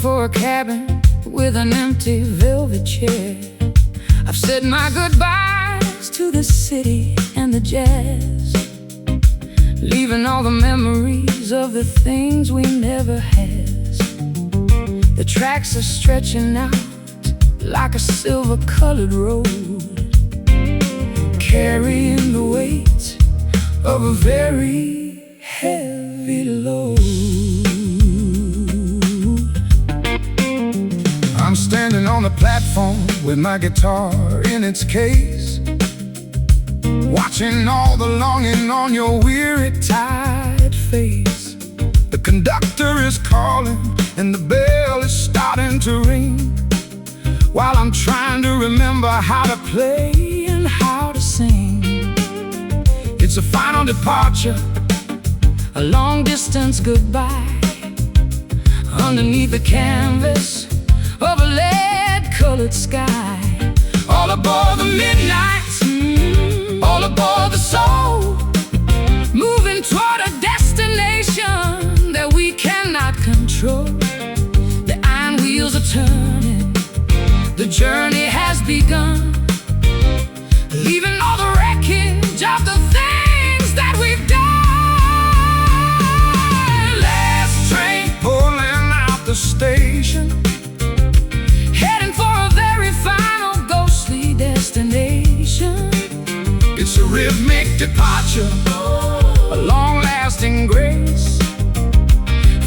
for a cabin with an empty velvet chair. I've said my goodbyes to the city and the jazz, leaving all the memories of the things we never had. The tracks are stretching out like a silver-colored road, carrying the weight of a very heavy load. I'm standing on the platform with my guitar in its case, watching all the longing on your weary, tired face. The conductor is calling and the bell is starting to ring, while I'm trying to remember how to play and how to sing. It's a final departure, a long-distance goodbye, underneath the canvas of a lead-colored sky. All aboard the midnight, all aboard the soul, moving toward a destination that we cannot control. The iron wheels are turning, the journey has begun, leaving all the wreckage of the things that we've done. Last train pulling out the station, heading for a very final ghostly destination. It's a rhythmic departure, a long-lasting grace,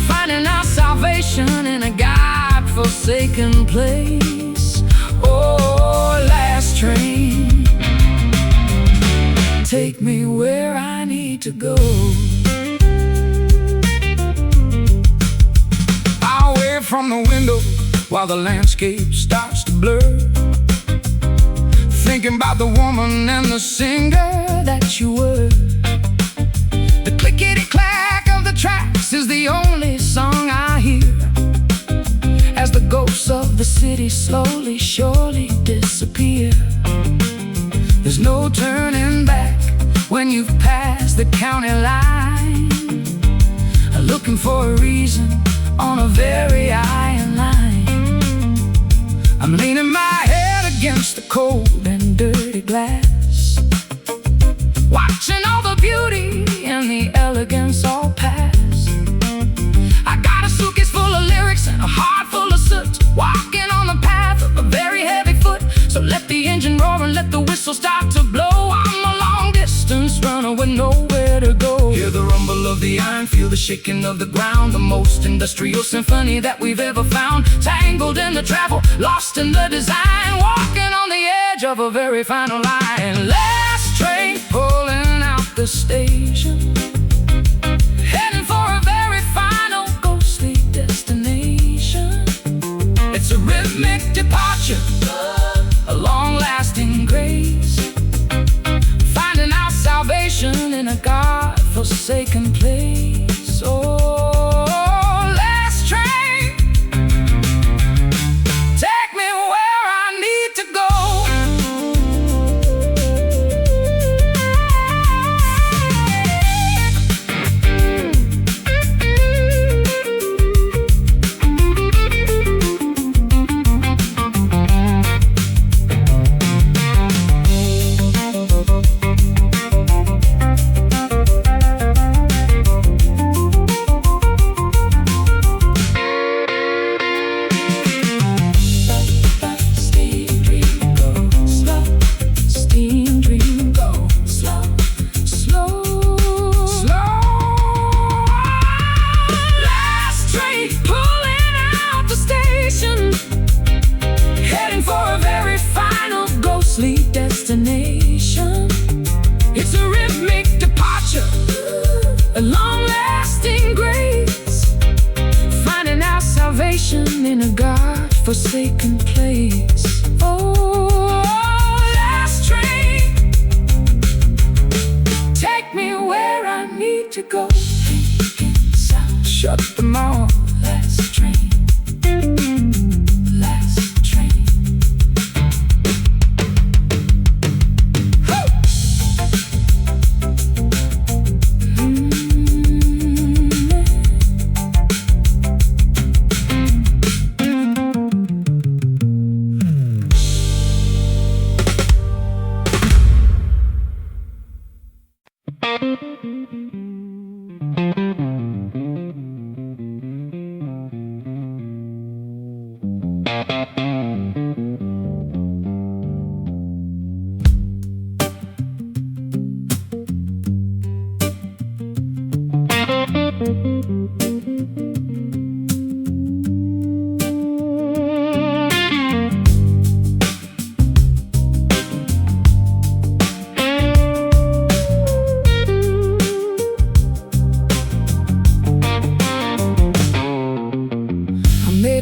finding our salvation in a God-forsaken place. Oh, last train, take me where I need to go. I'll wave from the window while the landscape starts to blur, thinking about the woman and the singer that you were. The clickety-clack of the tracks is the only song I hear, as the ghosts of the city slowly, surely disappear. There's no turning back when you've passed the county line, looking for a reason on a very iron line. I'm leaning my head against the cold and dirty glass, watching all the beauty and the elegance all pass. I got a suitcase full of lyrics and a heart full of soot, walking on the path of a very heavy foot. So let the engine roar and let the whistle start to blow. I'm a long-distance runner with nowhere to go. Hear the rumble of the iron, feel the shaking of the ground, the most industrial symphony that we've ever found. Tangled in the travel, lost in the design, walking on the edge of a very final line. Last train pulling out the station, heading for a very final ghostly destination. It's a rhythmic departure, a long-lasting grace, finding our salvation in a God-forsaken place. Oh, last train, take me where I need to go. Destination. It's a rhythmic departure, a long-lasting grace, finding our salvation in a God-forsaken place. Oh, last train, take me where I need to go. Shut them all. Last train.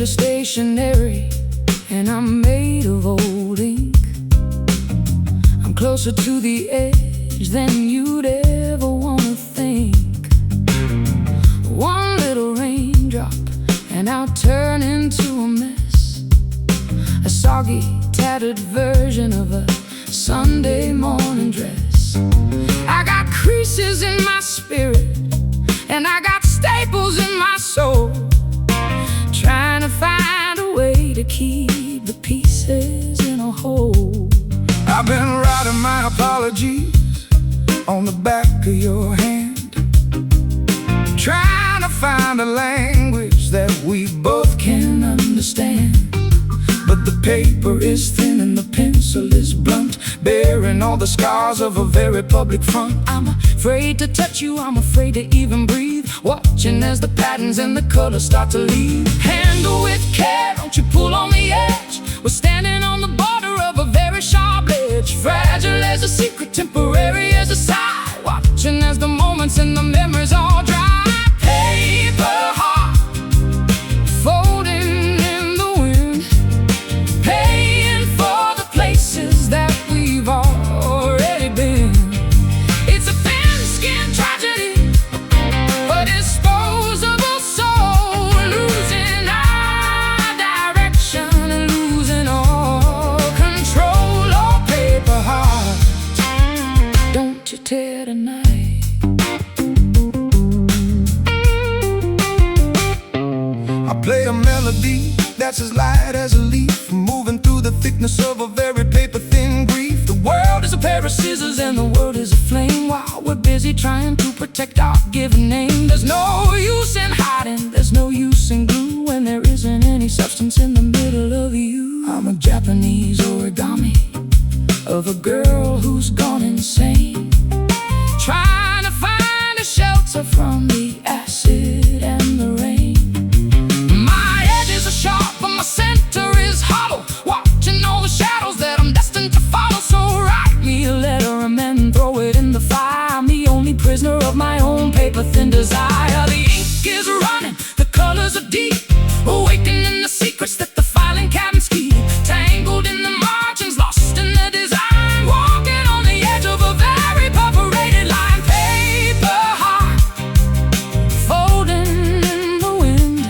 Stationary, and I'm made of old ink. I'm closer to the edge than you'd ever wanna think. One little raindrop and I'll turn into a mess, a soggy, tattered version of a Sunday morning dress. I got creases in my spirit and I got staples in my soul, trying to find a way to keep the pieces in a whole. I've been writing my apologies on the back of your hand, trying to find a language that we both can understand. But the paper is thin and the pencil is blunt, bearing all the scars of a very public front. I'm afraid to touch you, I'm afraid to even breathe, watching as the patterns and the colors start to leave. Handle with care, don't you pull on the edge. We're standing on the border of a very sharp edge, fragile as a secret, temporary as a sigh, watching as the moments and the memories all dry. Paper heart, folding in the wind, paying for the places that we've already been. It's a thin-skinned tragedy, a disposable soul, losing our direction and losing all control. Oh, paper heart, don't you tear tonight. I play a melody that's as light as a leaf, moving through the thickness of a very paper-thin grief. The world is a pair of scissors and the world is a flame, while we're busy trying to protect our given name. There's no use in hiding, there's no use in glue, when there isn't any substance in the middle of you. I'm a Japanese origami of a girl who's gone insane, trying to find a shelter from the acid and the rain. My edges are sharp but my center is hollow, watching all the shadows that I'm destined to follow. So write me a letter and then throw it in the fire. I'm the only prisoner of my own paper-thin desire. The ink is running, the colors are deep, awakening the secrets that the filing cabinets keep, tangled in the margins, lost in the design, walking on the edge of a very perforated line. Paper heart, folding in the wind,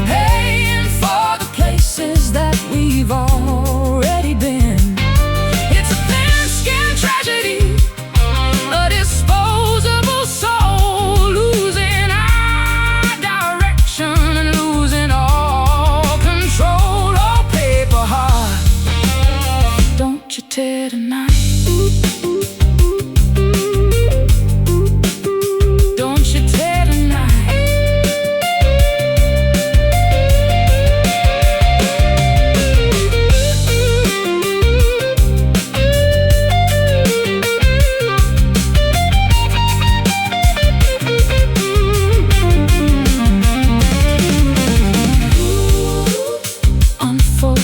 paying for the places that we've already been. It's a thin-skinned tragedy, a disposable soul, losing our direction and losing all control. Oh, paper heart, don't you tear tonight. Don't you tear tonight. Unfold,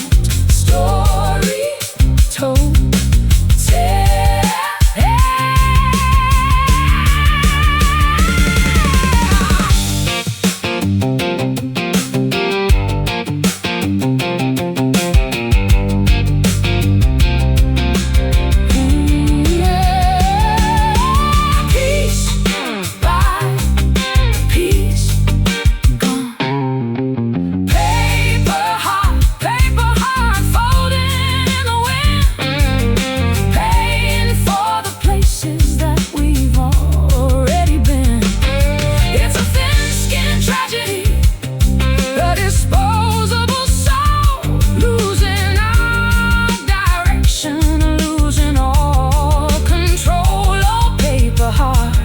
story told, tear. Piece by piece, gone. Paper heart, folding in the wind, paying for the places that we've already been. It's a thin-skinned tragedy, a disposable soul, losing our direction, losing all control. Oh, paper heart,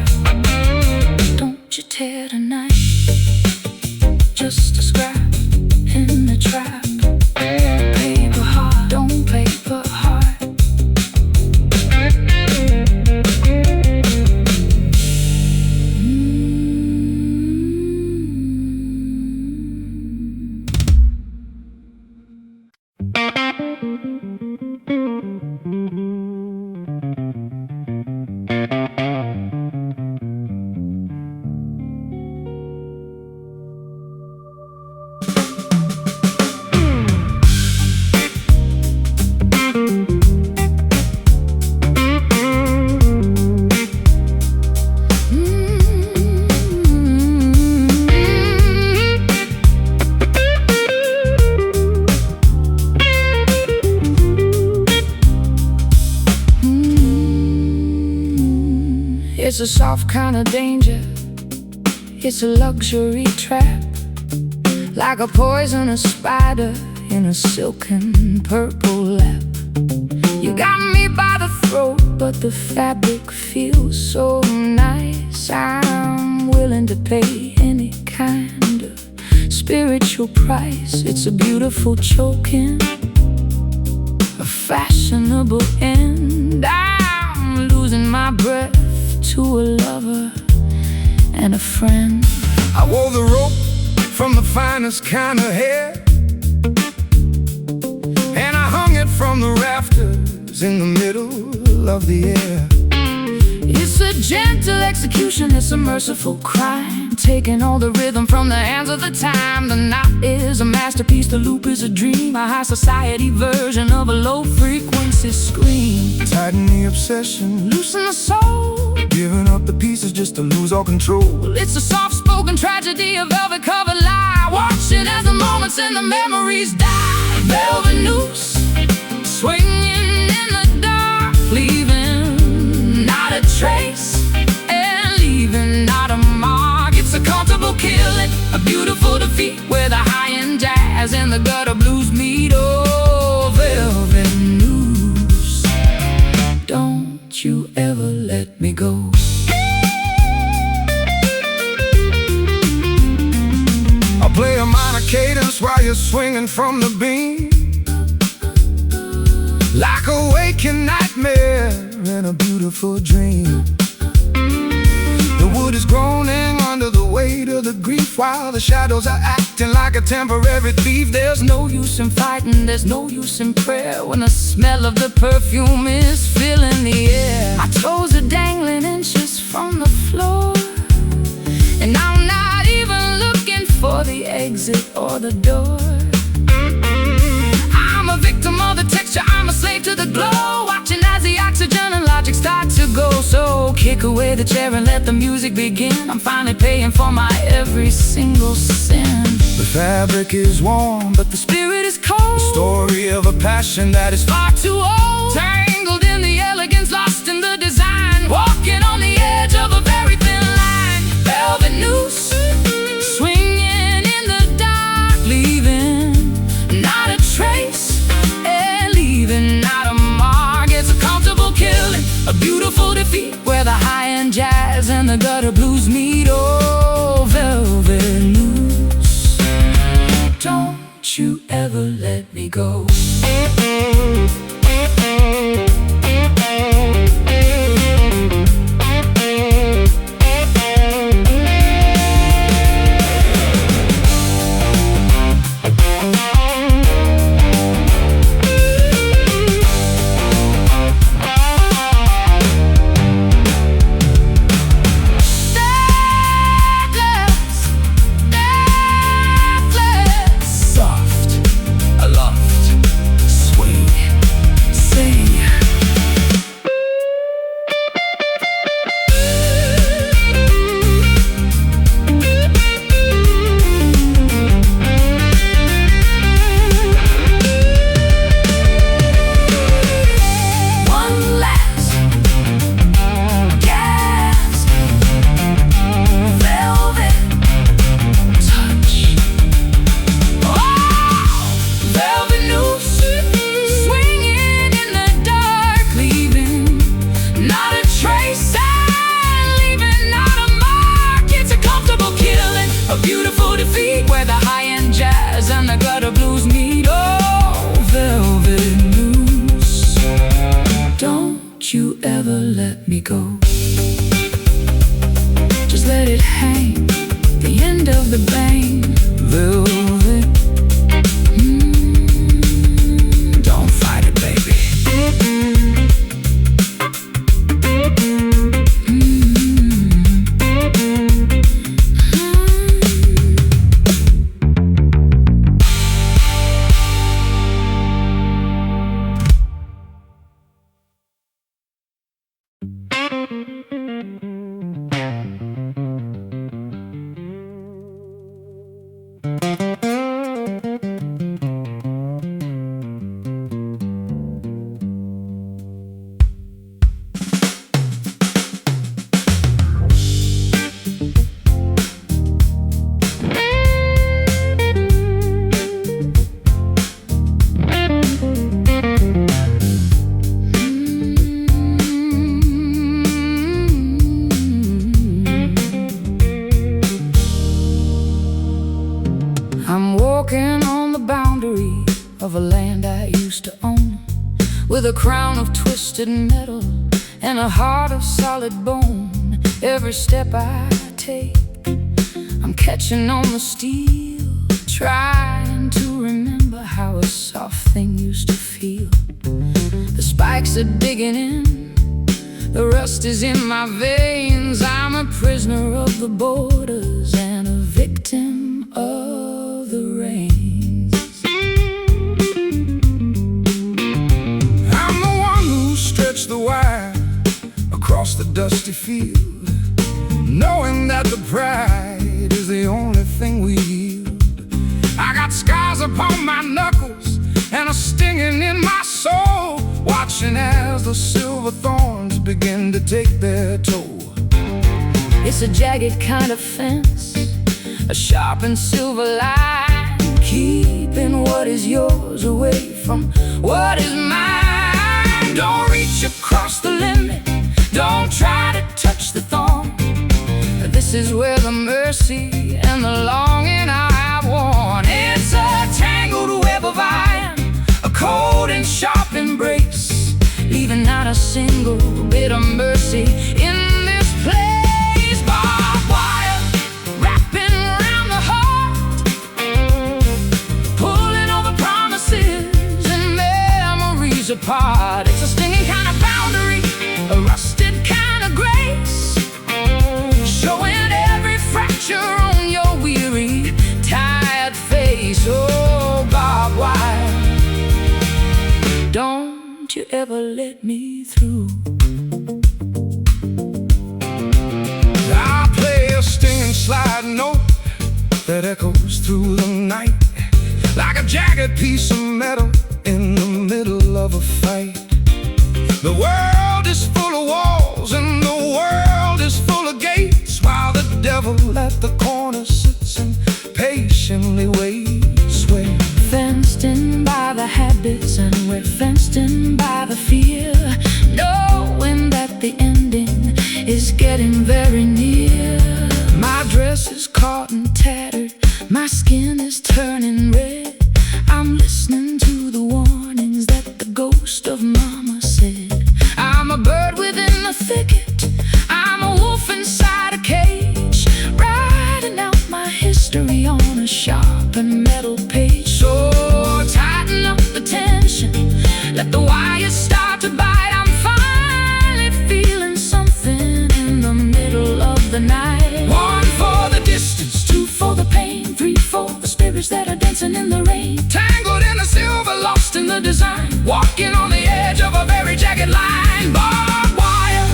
don't you tear tonight. Just a scrap in the trap. Paper heart, don't paper heart. It's a soft kind of danger. It's a luxury trap, like a poisonous spider in a silken purple lap. You got me by the throat, but the fabric feels so nice. I'm willing to pay any kind of spiritual price. It's a beautiful choking, a fashionable end. I'm losing my breath to a lover and a friend. I wore the rope from the finest kind of hair, and I hung it from the rafters in the middle of the air. It's a gentle execution, it's a merciful crime, taking all the rhythm from the hands of the time. The knot is a masterpiece, the loop is a dream, a high society version of a low frequency scream. Tighten the obsession, Loosen the soul, giving up the pieces just to lose all control. it's a soft-spoken tragedy, a velvet-covered lie, watching as the moments and the memories die. Velvet noose, swinging in the dark, leaving not a trace, and leaving not a mark. It's a comfortable killing, a beautiful defeat, where the high-end jazz and the gutter blues meet. Oh, velvet noose, don't you ever let me go. I'll play a minor cadence while you're swinging from the beam, like a waking nightmare in a beautiful dream. The wood is groaning under the weight of the grief, while the shadows are acting like a temporary thief. There's no use in fighting, there's no use in prayer, when the smell of the perfume is filling the air. My toes are dangling inches from the floor, and I'm not even looking for the exit or the door. I'm a victim of the texture, I'm a slave to the glow, watching as the oxygen and logic start to go. So kick away the chair and let the music begin. I'm finally paying for my every single sin. The fabric is warm, but the Spirit is cold, the story of a passion that is far too old, tangled in the elegance, lost in the design, walking on the edge of a very thin line. Velvet noose, swinging in the dark, leaving not a trace, and leaving not a mark. It's a comfortable killing, a beautiful defeat, where the high-end jazz and the gutter blues meet. Oh, velvet noose, don't you ever let me go. You ever let me go? Just let it hang, the end of the bang. Velvet, don't fight it, baby. of a land I used to own, with a crown of twisted metal and a heart of solid bone. Every step I take, I'm catching on the steel, trying to remember how a soft thing used to feel. The spikes are digging in, the rust is in my veins. I'm a prisoner of the borders and a victim of the rains. I'm the one who stretched the wire across the dusty field, knowing that the pride is the only thing we yield. I got scars upon my knuckles and a stinging in my soul, watching as the silver thorns begin to take their toll. It's a jagged kind of fence, a sharp and silver line, keeping what is yours away from what is mine. Don't reach across the limit, don't try to touch the thorn. This is where the mercy and the longing I have worn. It's a tangled web of iron, a cold and sharp embrace, leaving not a single bit of mercy in this place. Barbed wire wrapping around the heart, pulling all the promises and memories apart. It's a stinging kind of boundary, a rusted kind of grace, showing every fracture on your weary, tired face. Oh, barbed wire, don't you ever let me through. I play a stinging slide note that echoes through the night, like a jagged piece of metal in the middle of a fight. The world is full of walls and the world is full of gates, while the devil at the corner sits and patiently waits. We're Fenced in by the habits and we're fenced in by the fear, knowing that the ending is getting very near. My dress is caught and tattered, my skin is turning red. I'm listening to the warnings that the ghost of mama said. I'm a bird within the thicket, I'm a wolf inside a cage, writing out my history on a sharp and metal page. So tighten up the tension, let the wires start to bite. I'm finally feeling something in the middle of the night. 1 for the distance, 2 for the pain, 3 for the spirits that are dancing in the rain, tangled in the silver, lost in the design, walking on the edge of a very jagged line. Barbed wire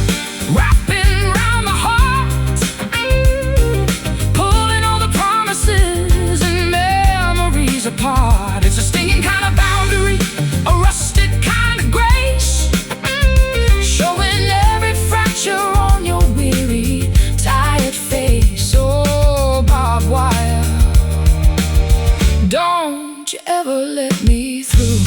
wrapping around the heart, pulling all the promises and memories apart. It's a stinging kind of boundary, a rusted kind of grace, showing every fracture on your weary, tired face. Oh, barbed wire, don't you ever let me through.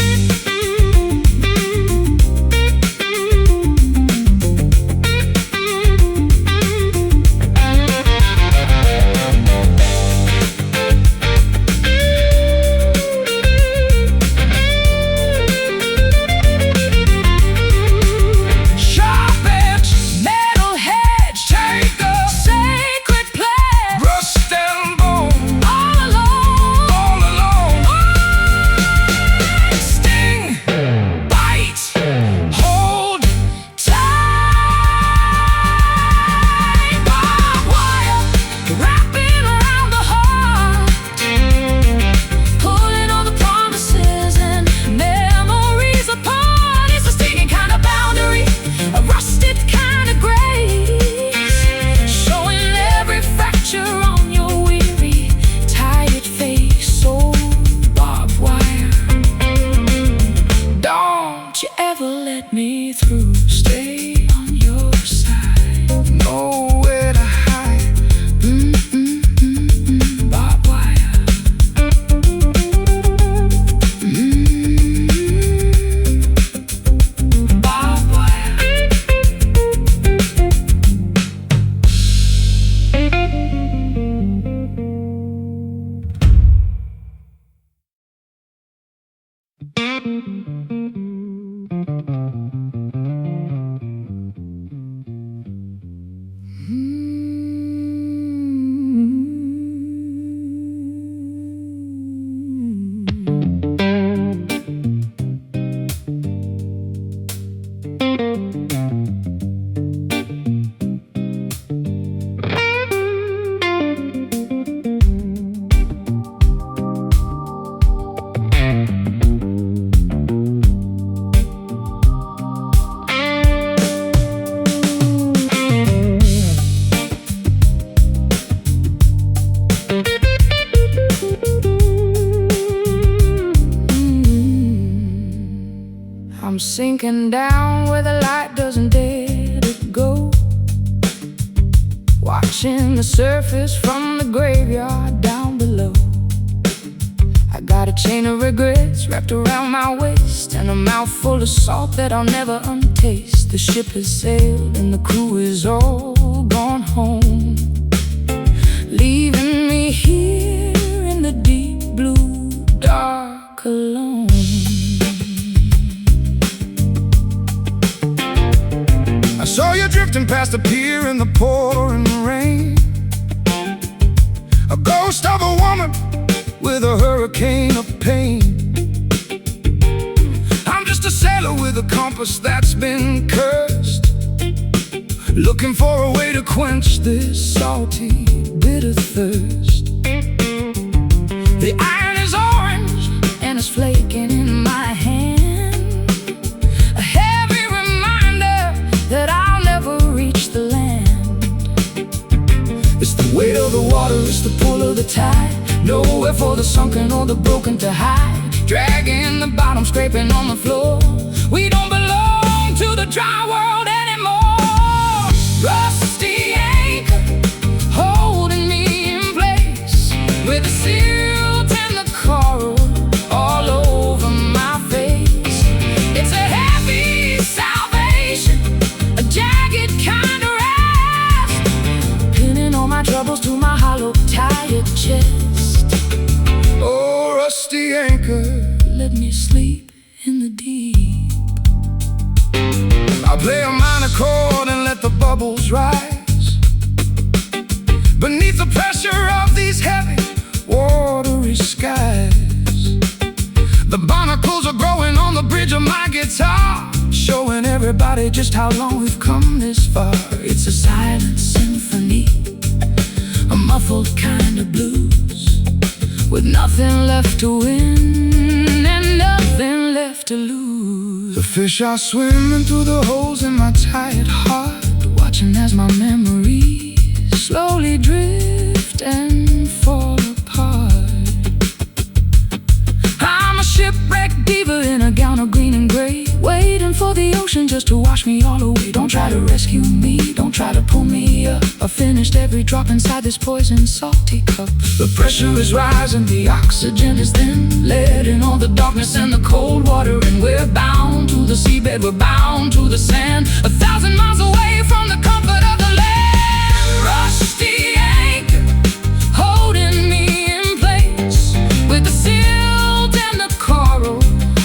I'm sinking down where the light doesn't dare to go, watching the surface from the graveyard down below. I got a chain of regrets wrapped around my waist, and a mouth full of salt that I'll never untaste. The ship has sailed and the crew is all gone home, leaving me here in the deep blue dark alone. I saw you drifting past the pier in the pouring rain, a ghost of a woman with a hurricane of pain. I'm just a sailor with a compass that's been cursed, looking for a way to quench this salty, bitter thirst. The iron is orange and it's flaking in my hand, a heavy reminder that I'll never reach the land. It's the weight of the water, it's the pull of the tide, nowhere for the sunken or the broken to hide, dragging the bottom, scraping on the floor. We don't belong to the dry world anymore. Rusty anchor holding me in place, with the silt and the coral all over my face. It's a heavy salvation, a jagged kind of rest, pinning all my troubles to my hollow, tired chest. Oh, rusty anchor, let me sleep in the deep. I'll play a minor chord and let the bubbles rise beneath the pressure of these heavy, watery skies. The barnacles are growing on the bridge of my guitar, showing everybody just how long we've come this far. It's a silent symphony, a muffled kind of blues, with nothing left to win and nothing left to lose. The fish are swimming through the holes in my tired heart, watching as my memories slowly drift and fall apart. I'm a shipwrecked diva in a gown of green and gray, waiting for the ocean just to wash me all away. Don't try to rescue me, don't try to pull me up. I finished every drop inside this poison salty cup. The pressure is rising, the oxygen is thin, letting all the darkness and the cold water in. We're bound to the seabed, we're bound to the sand, 1,000 miles away from the comfort of the land. Rusty anchor holding me in place, with the silt and the coral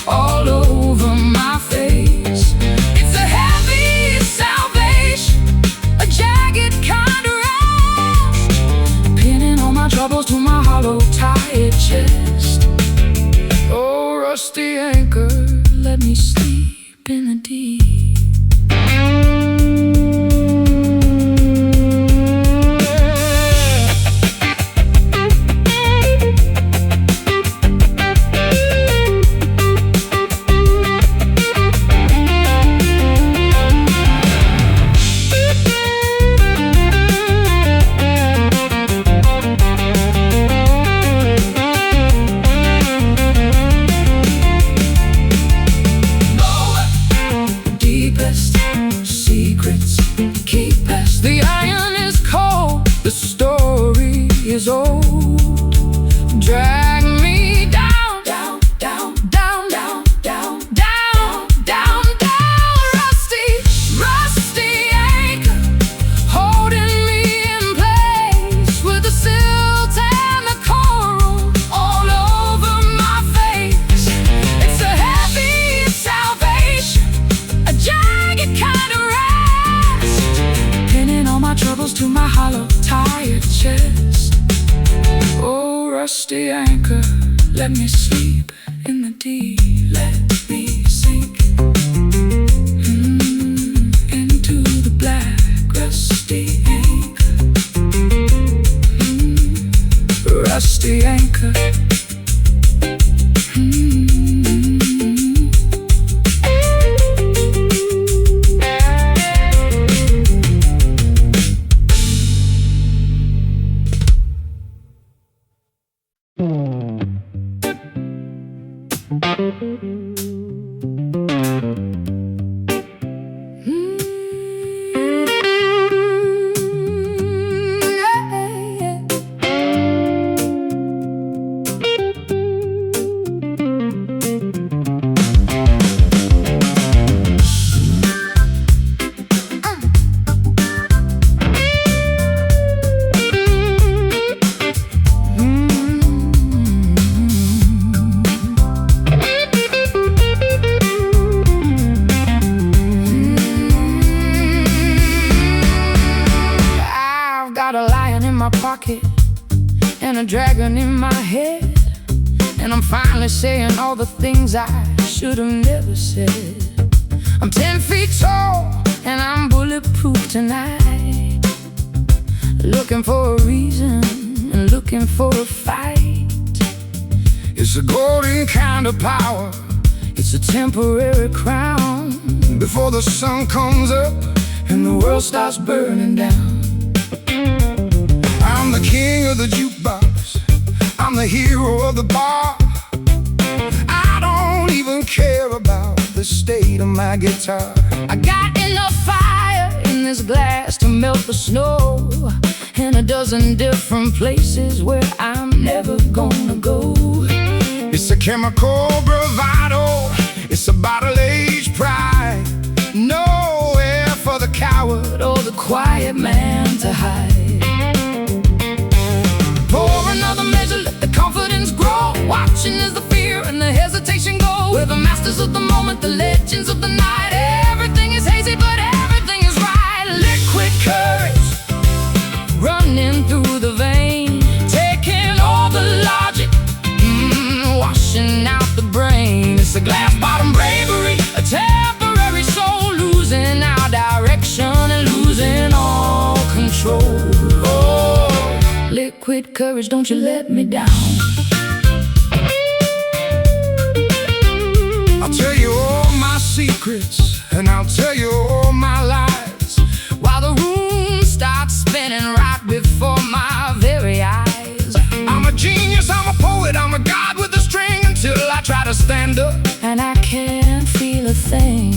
all over my face. It's a heavy salvation, a jagged kind of rest, pinning all my troubles to my hollow, tired chest. oh, rusty anchor, let me sleep in the deep. Secrets keep us. The iron is cold, the story is old. Drag me down, down, down, down, down, down, down, down, down. Rusty anchor holding me in place, with the silt and the coral all over my face. It's a heavy salvation, a jagged kind of rest, pinning all my troubles to my hollow, tired chest. Oh, rusty anchor, let me sleep in the deep. Let me sink into the black. Rusty anchor, rusty anchor. and a dragon in my head, and I'm finally saying all the things I should have never said. I'm 10 feet tall and I'm bulletproof tonight, looking for a reason and looking for a fight. It's a golden kind of power, it's a temporary crown, before the sun comes up and the world starts burning down. I'm the king of the jukebox, I'm the hero of the bar. I don't even care about the state of my guitar. I got enough fire in this glass to melt the snow, and a dozen different places where I'm never gonna go. It's a chemical bravado, it's a bottle-aged pride, nowhere for the coward or the quiet man to hide. Pour another measure, let the confidence grow, watching as the fear and the hesitation go. We're the masters of the moment, the legends of the night. Everything is hazy, but everything is right. Liquid courage running through the vein, taking all the logic, washing out the brain. It's a glass bottom bravery, a temporary soul, losing our direction and losing all control. Oh, liquid courage, don't you let me down. I'll tell you all my secrets, and I'll tell you all my lies, while the room starts spinning right before my very eyes. I'm a genius, I'm a poet, I'm a god with a string, until I try to stand up and I can't feel a thing.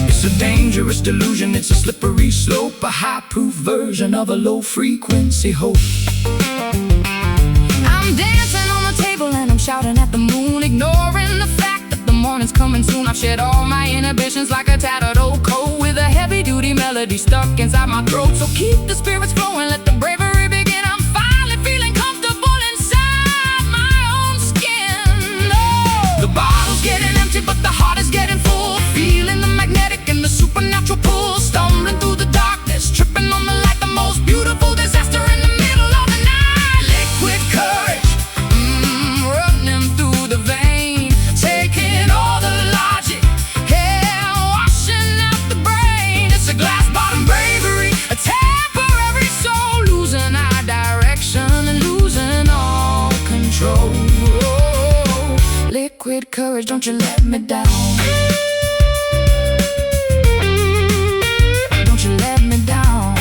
It's a dangerous delusion, it's a slippery slope, a high-proof version of a low-frequency hope. I'm dancing on the table and I'm shouting at the moon, ignoring the fact that the morning's coming soon. I've shed all my inhibitions like a tattered old coat, with a heavy-duty melody stuck inside my throat. So keep the spirits flowing, let the bravery begin. I'm finally feeling comfortable inside my own skin. Oh, the bottle's getting empty, but the heart is getting full, feeling the magnetic and the supernatural pull, stumbling through the darkness, tripping on the light, the most beautiful disaster in the middle of the night. Liquid courage, running through the vein, taking all the logic, yeah, washing out the brain. It's a glass bottom bravery, a temporary soul, losing our direction and losing all control. Oh, liquid courage, don't you let me down. Don't you let me down.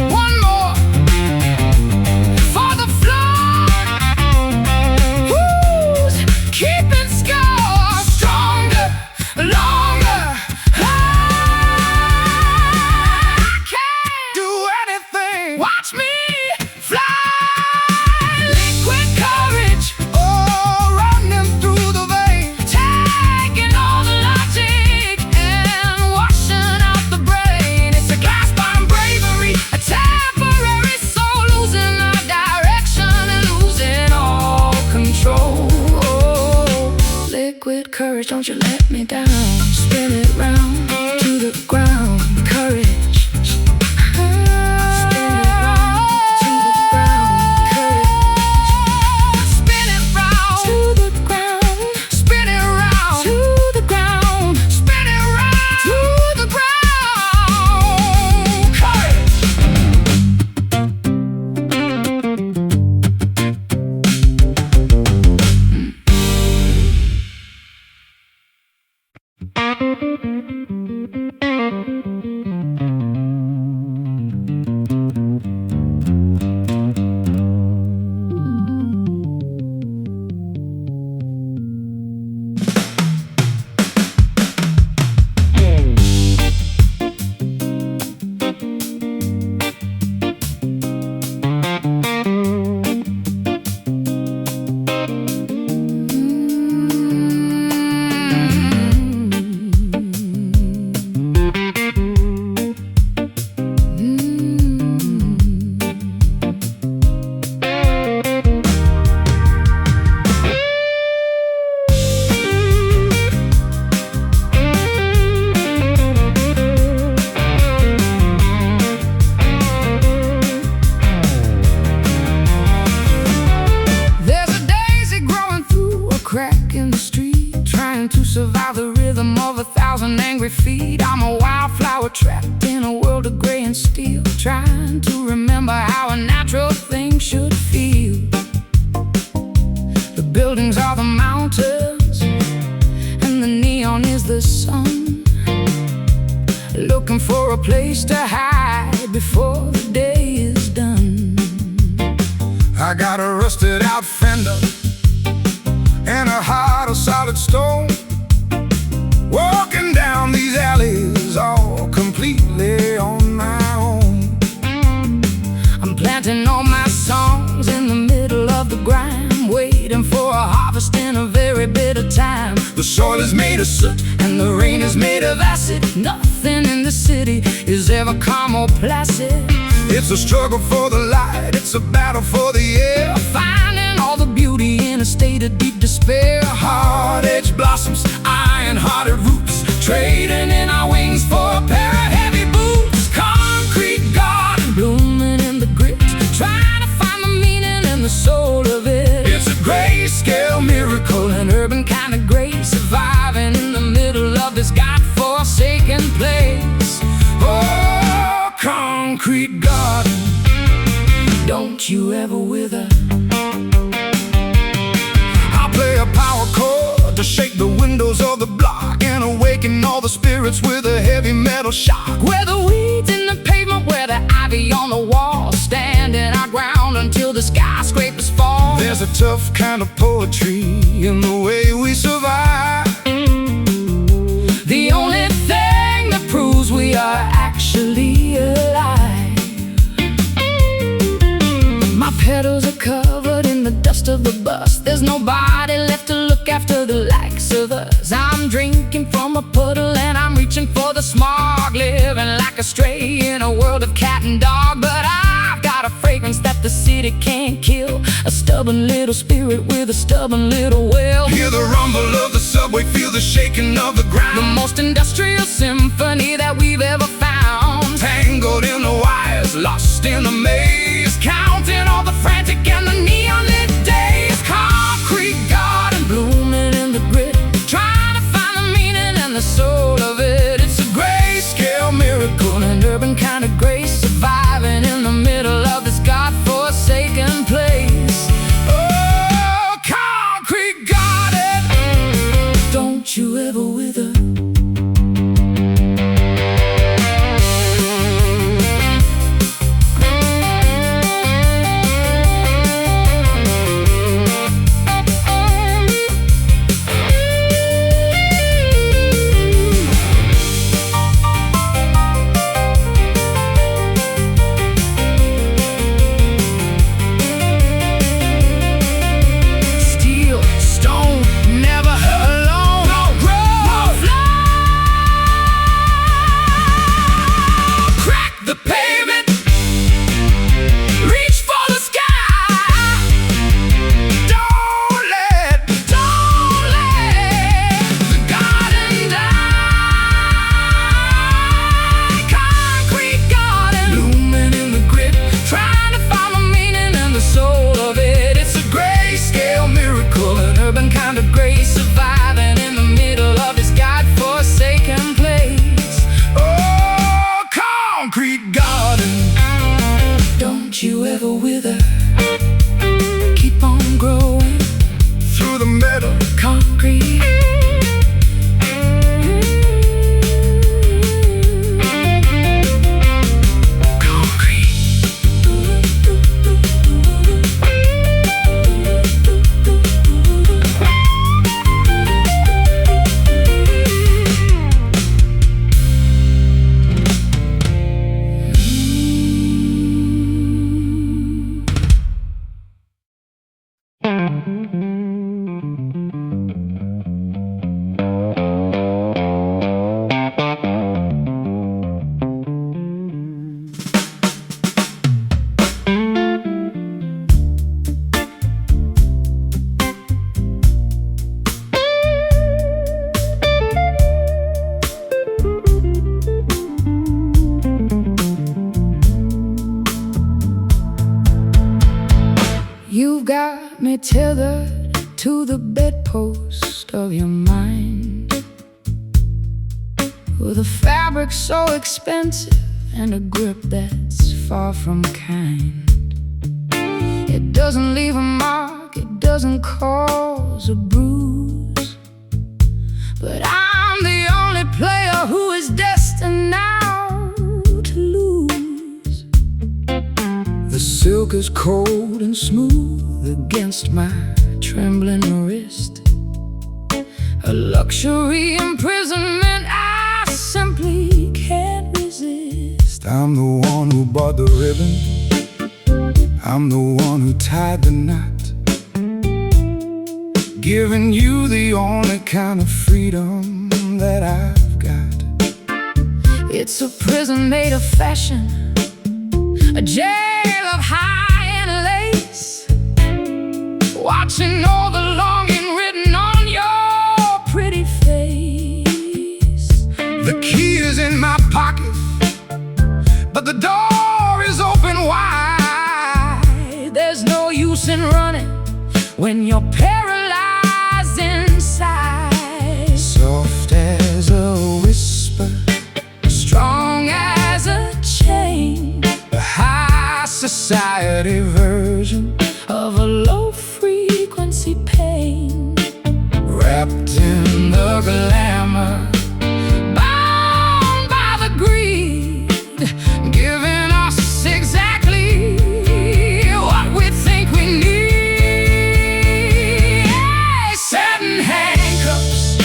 One more for the floor. Who's keeping score? Stronger, longer. I can't do anything. Watch me fly. Liquid courage, oh, running through the vein, taking all the logic and washing out the brain. It's a glass bottom bravery, a temporary soul, losing our direction and losing all control. Oh, liquid courage, don't you let me down. Spin it round to the ground. Courage. remember how a natural thing should feel. The buildings are the mountains, and the neon is the sun. Looking for a place to hide before the day is done. I got a rusted out fender and a heart of solid stone. Walking down these alleys all completely on my own. I'm planting all my songs in the middle of the grime, waiting for a harvest in a very bitter time. The soil is made of soot and the rain is made of acid. Nothing in the city is ever calm or placid. It's a struggle for the light, it's a battle for the air. Finding all the beauty in a state of deep despair. Hard-edged blossoms, iron-hearted roots, trading in our wings for a pair of heavy boots. Concrete garden blooming in the grit, trying to find the meaning and the soul of it. It's a grayscale miracle, an urban kind of grace, surviving in the middle of this God-forsaken place. Oh, concrete garden, don't you ever wither. I'll play a power chord to shake the windows of the block and awaken all the spirits with a heavy metal shock. Where the weeds in the pavement, where the ivy on the wall, standing our ground until the skyscrapers fall. There's a tough kind of poetry in the way we survive. The only thing that proves we are actually alive. My pedals are covered in the dust of the bus. There's nobody left to look after the likes of us. I'm drinking from a puddle and I'm reaching for the smog, living like a stray in a world of cat and dog. But I've got a fragrance that the city can't kill, a stubborn little spirit with a stubborn little will. Hear the rumble of the subway, feel the shaking of the ground. The most industrial symphony that we've ever found. Tangled in the wires, lost in the maze, counting all the frantic and the neon lit days. Concrete garden blooming in the grit, trying to find the meaning and the soul of it. It's a grayscale miracle, an urban kind of grace, surviving in the middle of this God-forsaken place. Oh, concrete garden, don't you ever wither. Don't you ever wither. Keep on growing through the metal concrete. You've got me tethered to the bedpost of your mind, with a fabric so expensive and a grip that's far from kind. It doesn't leave a mark, it doesn't cause a bruise. But I'm the only player who is destined now to lose. The silk is cold and smooth against my trembling wrist, a luxury imprisonment I simply can't resist. I'm the one who bought the ribbon, I'm the one who tied the knot, giving you the only kind of freedom that I've got. It's a prison made of fashion, a jail of high-end lace, watching all the longing written on your pretty face. The key is in my pocket, but the door is open wide. There's no use in running when you're paralyzed inside. Soft as a whisper, Strong as a chain, the high society version of a low-frequency pain, wrapped in the glamour, bound by the greed, giving us exactly what we think we need. hey, satin handcuffs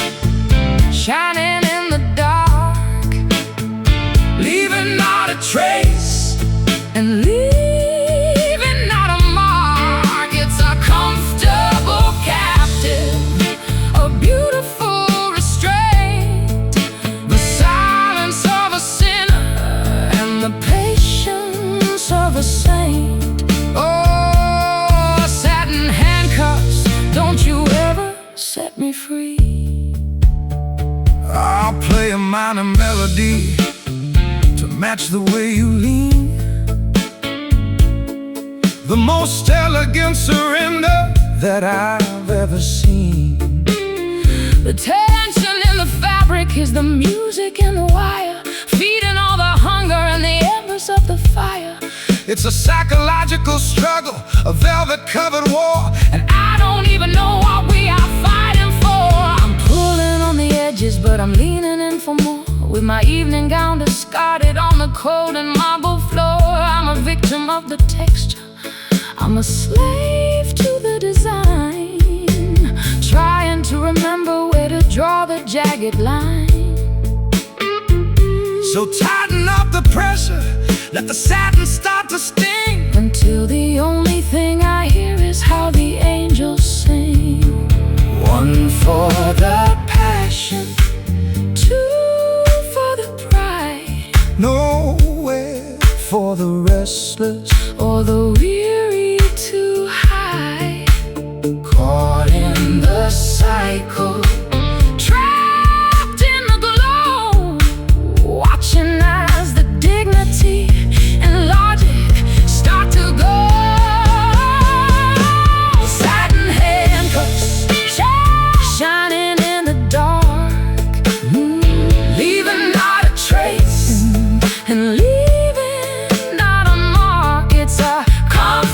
shining in the dark, Leaving not a trace, and leaving not a mark. It's a comfortable captive, a beautiful restraint, the silence of a sinner and the patience of a saint. Oh, satin handcuffs, don't you ever set me free. I'll play a minor melody to match the way you lean, the most elegant surrender that I've ever seen. The tension in the fabric is the music in the wire, feeding all the hunger and the embers of the fire. It's a psychological struggle, a velvet-covered war, And I don't even know what we are fighting for. I'm pulling on the edges, but I'm leaning in for more. With my evening gown discarded on the cold and marble floor, I'm a victim of the texture, I'm a slave to the design, trying to remember where to draw the jagged line. so tighten up the pressure, let the satin start to sting, Until the only thing I hear is how the angels sing. One for the passion, two for the pride, nowhere for the restless, or the weary to hide. caught in the cycle, Trapped in the glow, watching as the dignity and logic start to go. Satin handcuffs shining in the dark, leaving not a trace and leaving not a mark. It's a comfort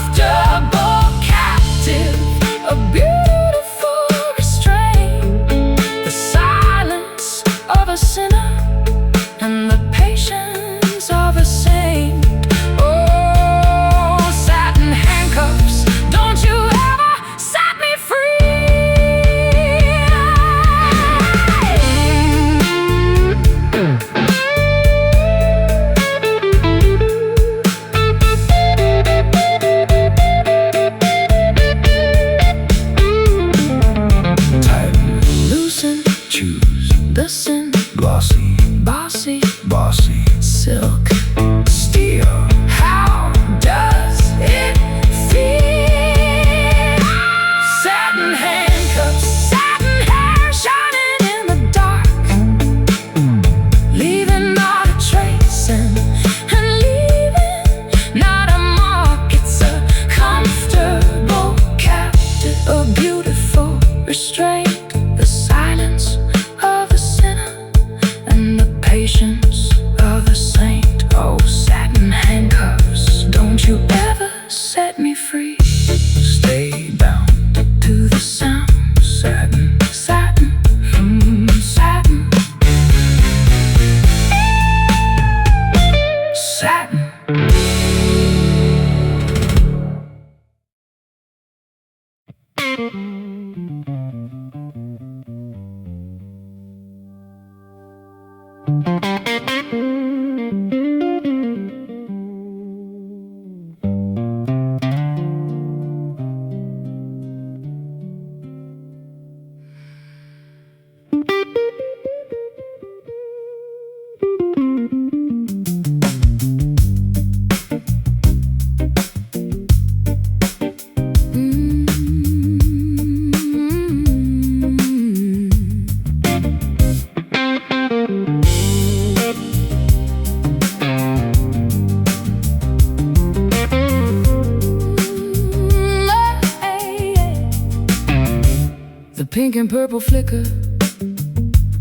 pink and purple flicker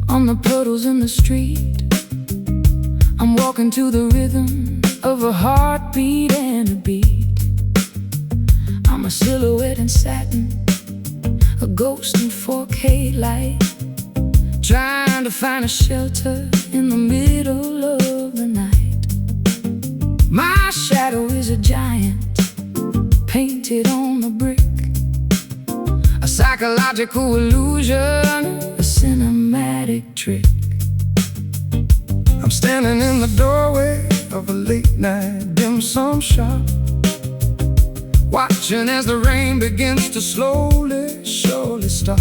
on the puddles in the street. I'm walking to the rhythm of a heartbeat and a beat. I'm a silhouette in satin, a ghost in 4K light, trying to find a shelter in the middle of the night. My shadow is a giant painted on the brick, a psychological illusion, a cinematic trick. I'm standing in the doorway of a late-night dim sum shop, watching as the rain begins to slowly, surely stop.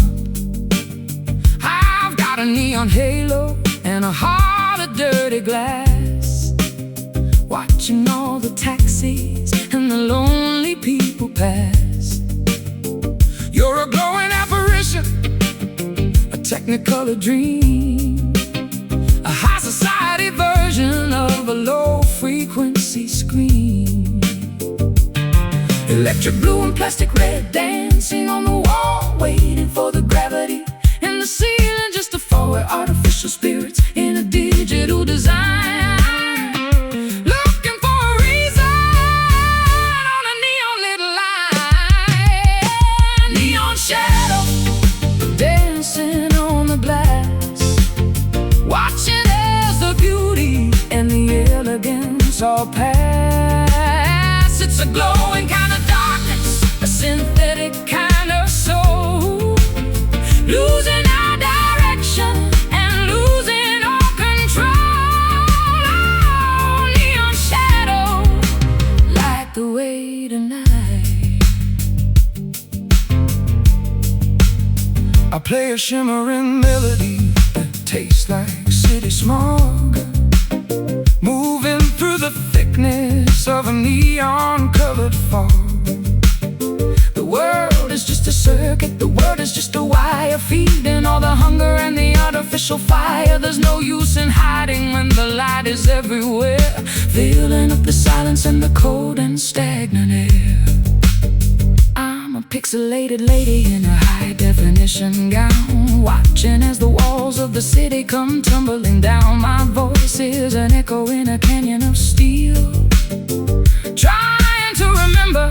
I've got a neon halo and a heart of dirty glass, watching all the taxis and the lonely people pass. You're a glowing apparition, A technicolor dream, a high society version of a low-frequency scream. Electric blue and plastic red dancing on the wall, waiting for the gravity in the ceiling just to fall. We're artificial spirits in a digital design, looking for a reason on a neon lit line. Neon shadow dancing on the glass, watching as the beauty and the elegance all pass. It's a glowing kind of darkness, a synthetic kind of soul, losing our direction and losing all control. Oh, neon shadow, light the way tonight. I play a shimmering melody that tastes like city smog, moving through the thickness of a neon-colored fog. The world is just a circuit, the world is just a wire, feeding all the hunger and the artificial fire. There's no use in hiding when the light is everywhere, filling up the silence and the cold and stagnant air. I'm a pixelated lady in a high-definition gown, watching as the walls of the city come tumbling down. My voice is an echo in a canyon of steel, trying to remember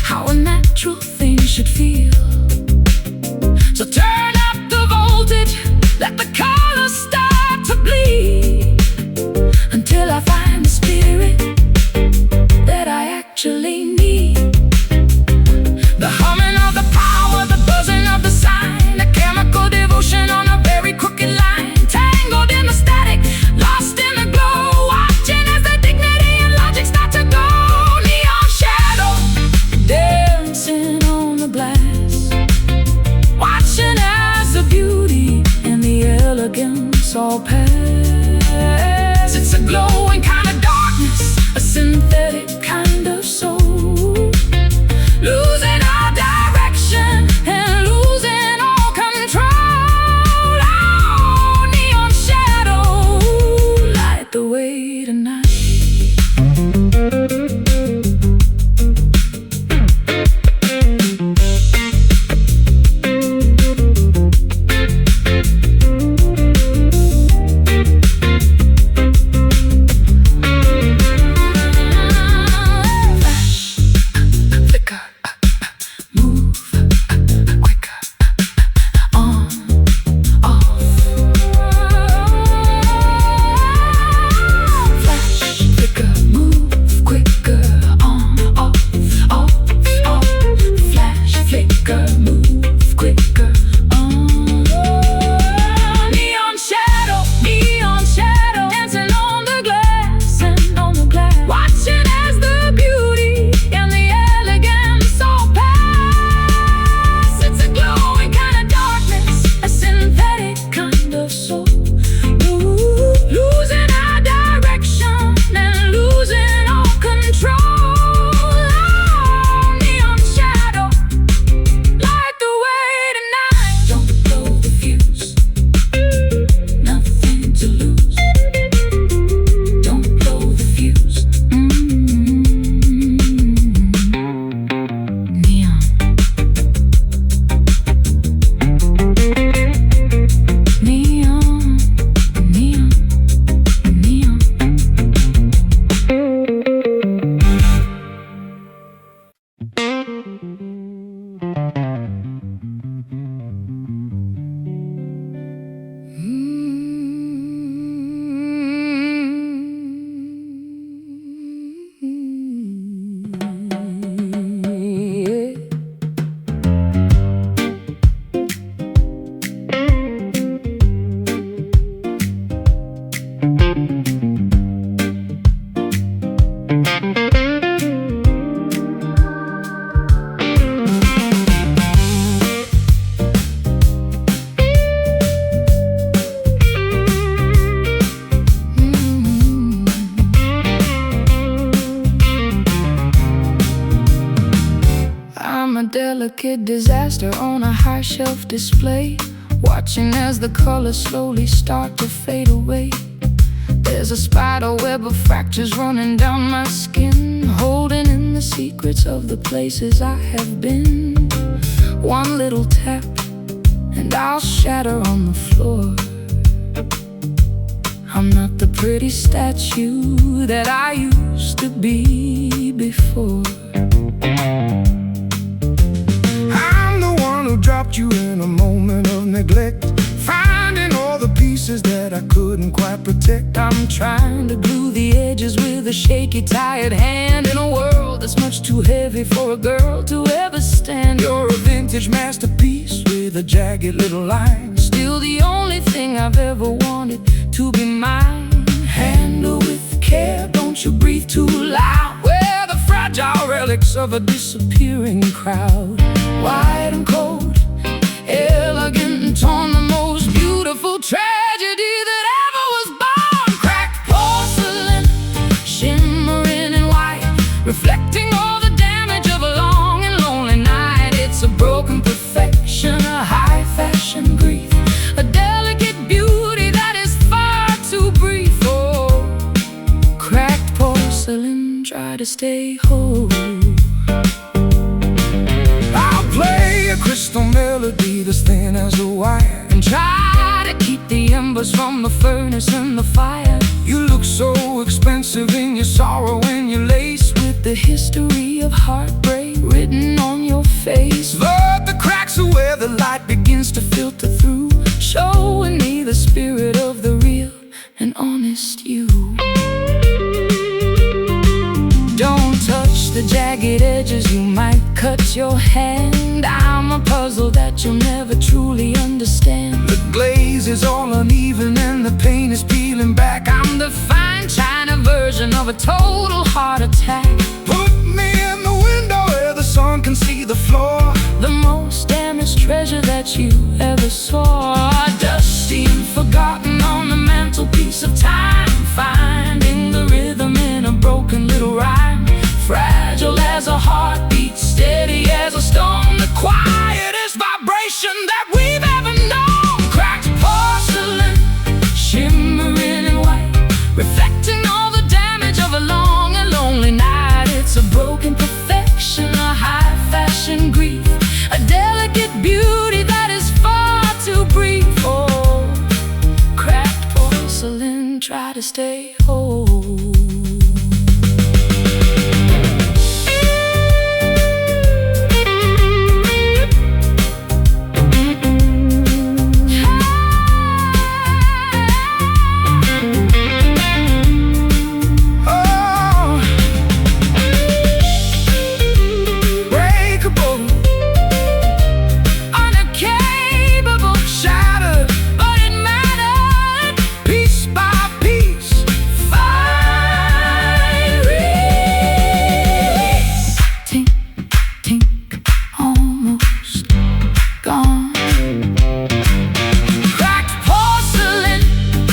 how a natural thing should feel. So turn up the voltage, let the colors start to bleed, until I find the spirit that I actually need. The humming of the power, the buzzing of the sign, a chemical devotion on a very crooked line, tangled in the static, lost in the glow, watching as the dignity and logic start to a delicate disaster on a high shelf display, watching as the colors slowly start to fade away. There's a spider web of fractures running down my skin, holding in the secrets of the places I have been. One little tap and I'll shatter on the floor. I'm not the pretty statue that I used to be before. I'm the one who dropped you in a moment of neglect, finding all the pieces that I couldn't quite protect. I'm trying to glue the edges with a shaky, tired hand, in a world that's much too heavy for a girl to ever stand. You're a vintage masterpiece with a jagged little line, Still the only thing I've ever wanted to be mine. handle with care, don't you breathe too loud. We're the fragile relics of a disappearing crowd. Wide and cold, Elegant and torn, the most beautiful tragedy that ever was born. Cracked porcelain, shimmering in white, reflecting all the damage of a long and lonely night. It's a broken perfection, a high fashion grief, a delicate beauty that is far too brief. Oh, cracked porcelain, try to stay whole. I'll play a crystal melody that's thin as a wire, And try to keep the embers from the furnace and the fire. you look so expensive in your sorrow when you're laced with The history of heartbreak written on your face, but the cracks are where the light begins to filter through, showing me the spirit of the real and honest you. Don't touch the jagged edges, you might cut your hand. I'm a puzzle that you'll never truly understand. The glaze is all uneven and the paint is peeling back. I'm the fine china version of a total heart attack. Put me in the window where the sun can see the floor, The most damaged treasure that you ever saw. Dusty and forgotten on the mantelpiece of time, finding the rhythm in a broken little rhyme. Fragile as a heartbeat, steady as a stone, the quietest vibration that we've ever known. Cracked porcelain, shimmering in white, reflecting all the damage of a long and lonely night. It's a broken perfection, a high fashion grief, a delicate beauty that is far too brief. Oh, cracked porcelain, try to stay whole. oh, breakable, Uncapable, shattered, but it mattered. piece by piece. Fiery, tink, tink, almost gone. Cracked porcelain,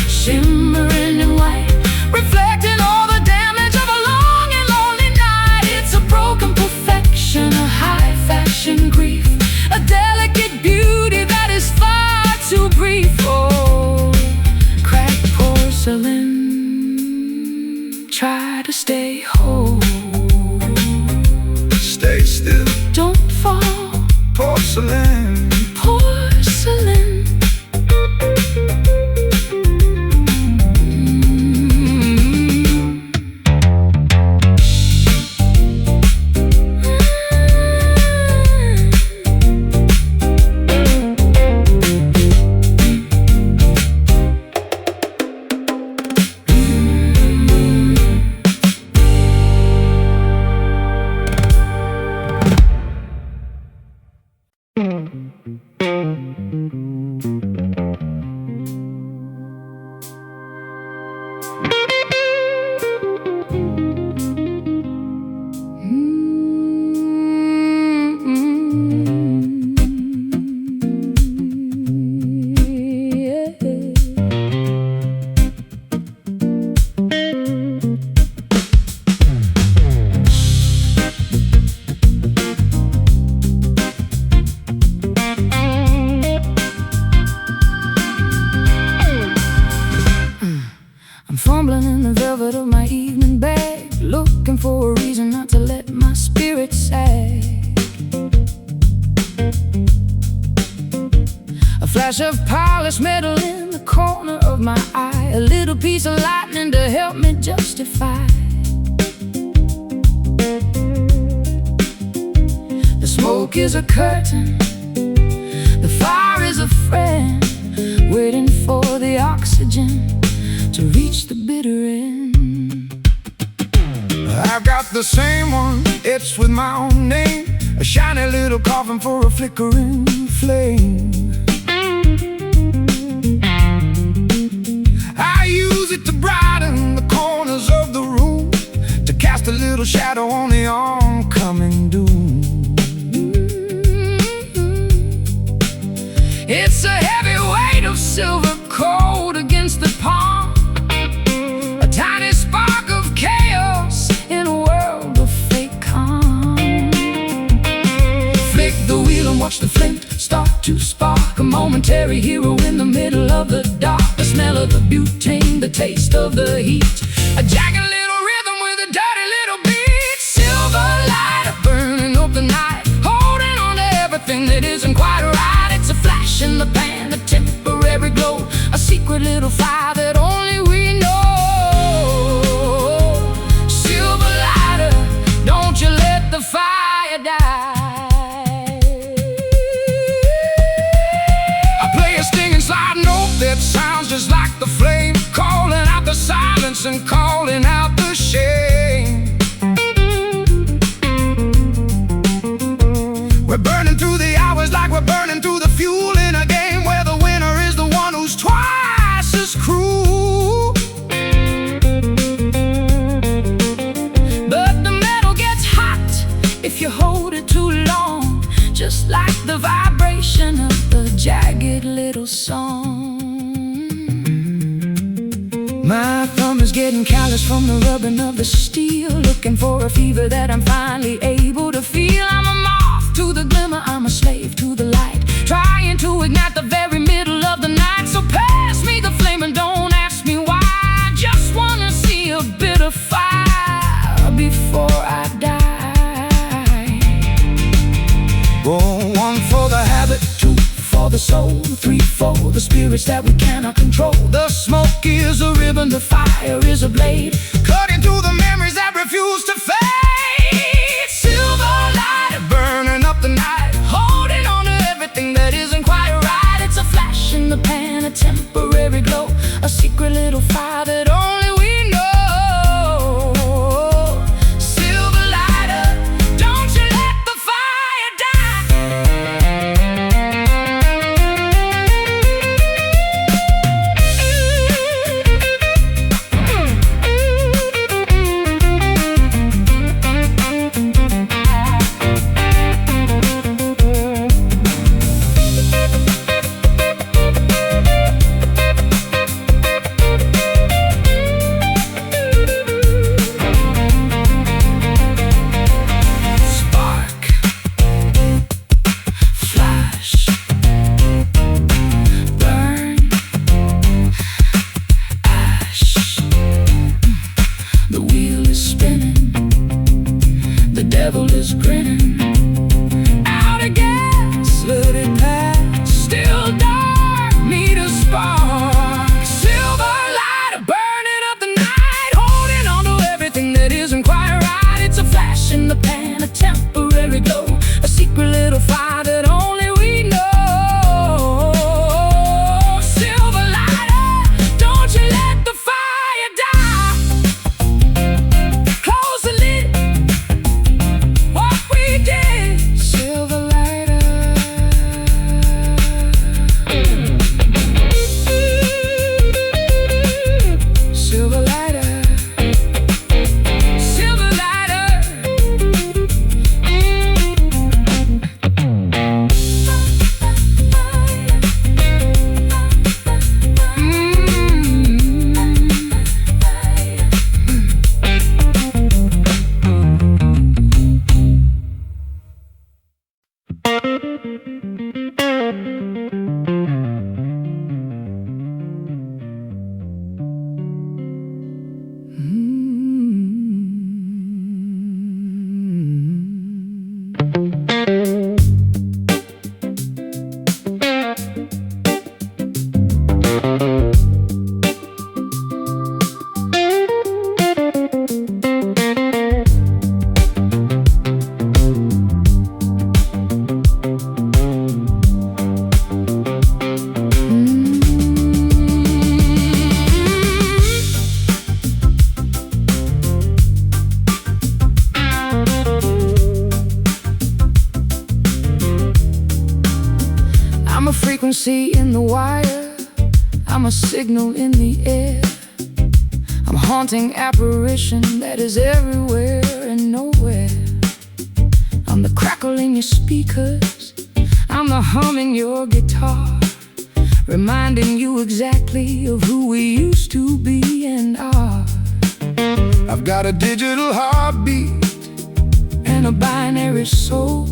shimmering in white, reflecting all the damage of a long and lonely night. It's a broken perfection, a high fashion grief, a delicate beauty that is far too brief. Oh, cracked porcelain, try to stay whole. Stay still, Don't fall, porcelain. porcelain. flash of polished metal in the corner of my eye, a little piece of lightning to help me justify. The smoke is a curtain, the fire is a friend, waiting for the oxygen to reach the bitter end. I've got the same one, it's with my own name, a shiny little coffin for a flickering flame. I use it to brighten the corners of the room, to cast a little shadow on the oncoming doom. It's a heavy weight of silver cold against the palm, a tiny spark of chaos in a world of fake calm. Flick the wheel and watch the flint start to spark, a momentary hero in the middle of the dark. The smell of the butane, the taste of the heat, a jagged little rhythm with a dirty little beat. Silver light burning up the night, holding on to everything that isn't quite right. It's a flash in the pan, a temporary glow, a secret little fire that only we know. Silver lighter, don't you let the fire die. I play a stinging slide note that sounds just like the flame, calling out the silence and calling out the shame. We're burning through the hours like we're burning through the fuel in a game where the winner is the one who's twice as cruel. But the metal gets hot if you hold it too long, just like the vibration of the jagged little song. My thumb is getting callous from the rubbing of the steel, looking for a fever that I'm finally able to feel. I'm a moth to the glimmer, I'm a slave to the light, trying to ignite the very middle of the night. So pass me the flame and don't ask me why, I just wanna see a bit of fire before I die. Roll one for the habit, Two for the soul, three for the spirits that we cannot control. the smoke is a ribbon, The fire is a blade, cutting through the memories that refuse to fade. silver light Burning up the night, holding on to everything that isn't quite right. It's a flash in the pan, a temporary glow, a secret little fire that only we know. Silver lighter, don't you let the fire Spark, flash, burn, ash. The wheel is spinning, the devil is grinning. Out of gas, let it pass. Still dark, need a spark. Silver light burning up the night, holding on to everything that isn't quite right. It's a flash in the pan, a temporary glow, a secret little fire that only we know. Silver lighter, don't you let the fire die. Close the lid, what we did frequency in the wire, I'm a signal in the air. I'm a haunting apparition that is everywhere and nowhere. I'm the crackle in your speakers, I'm the hum in your guitar, reminding you exactly of who we used to be and are. I've got a digital heartbeat And a binary soul,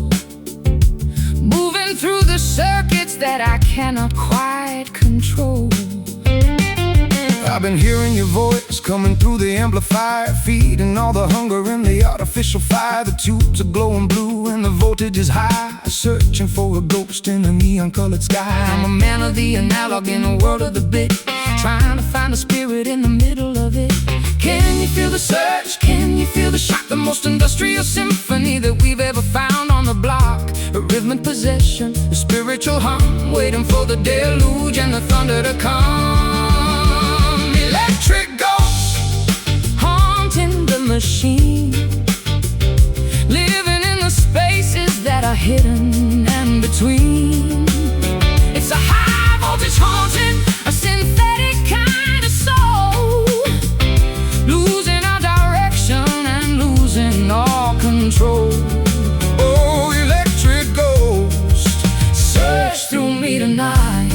moving through the circuits that I cannot quite control. I've been hearing your voice coming through the amplifier, feeding all the hunger in the artificial fire. The tubes are glowing blue and the voltage is high, searching for a ghost in a neon-colored sky. I'm a man of the analog in a world of the bit, trying to find the spirit in the middle of it. Can you feel the surge? Can you feel the shock? The most industrial symphony that we've ever found on the block. A rhythmic possession, a spiritual hum, waiting for the deluge and the thunder to come. Electric ghosts haunting the machine, living in the spaces that are hidden and between. It's a high voltage haunting, a synthetic kind of soul, losing our direction and losing all control. Oh, electric ghost, Search through me tonight.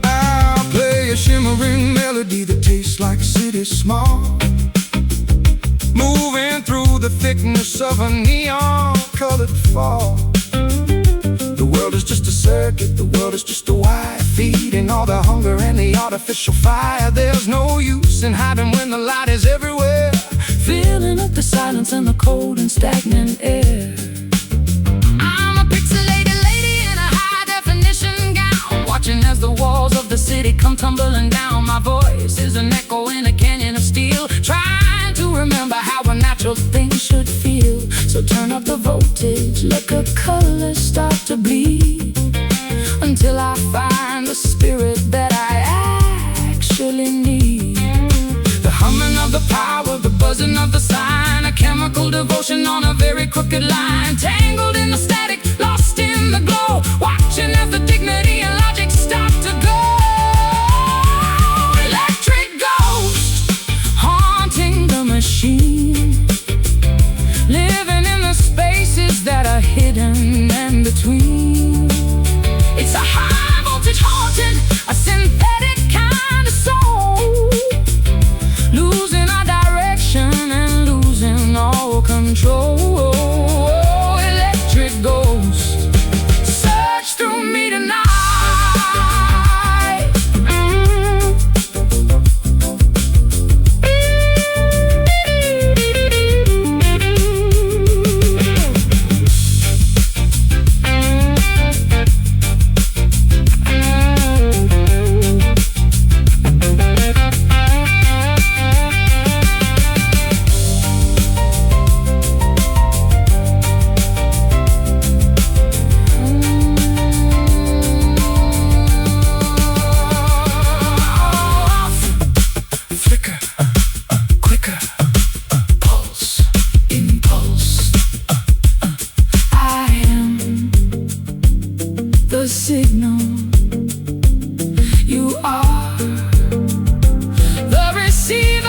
I'll play a shimmering melody that tastes like city smog, moving through the thickness of a neon-colored fog. The world is just a circuit, the world is just a wire, feeding all the hunger and the artificial fire. There's no use in hiding when the light is everywhere, Filling up the silence and the cold and stagnant air. I'm a pixelated lady in a high-definition gown, watching as the walls of the city come tumbling down. My voice is an echo in a canyon of steel, trying to remember how a natural thing should feel. So turn up the voltage, let the colors start to bleed, until I find the spirit that I actually need. The humming of the power, the buzzing of the sign, a chemical devotion on a very crooked line, tangled in the static, lost in the glow, watching as the dignity and logic start to go. Electric ghost haunting the machine, living in the spaces that are hidden and between. It's a high voltage haunting, a synthetic kind of soul, losing our direction and losing all control. Electric ghost, search through me tonight. flicker, quicker, pulse, impulse. I am the signal, you are the receiver.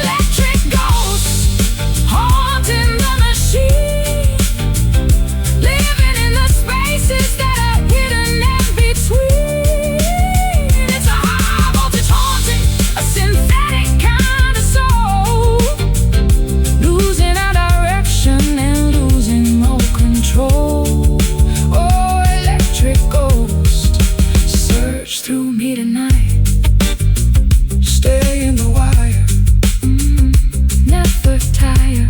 Electric ghosts haunting the machine, living in the spaces that are hidden in between. It's a high voltage haunting, a synthetic kind of soul, losing our direction and losing all control. Oh, electric ghost, search through me tonight. Stay in the wire, Never tire.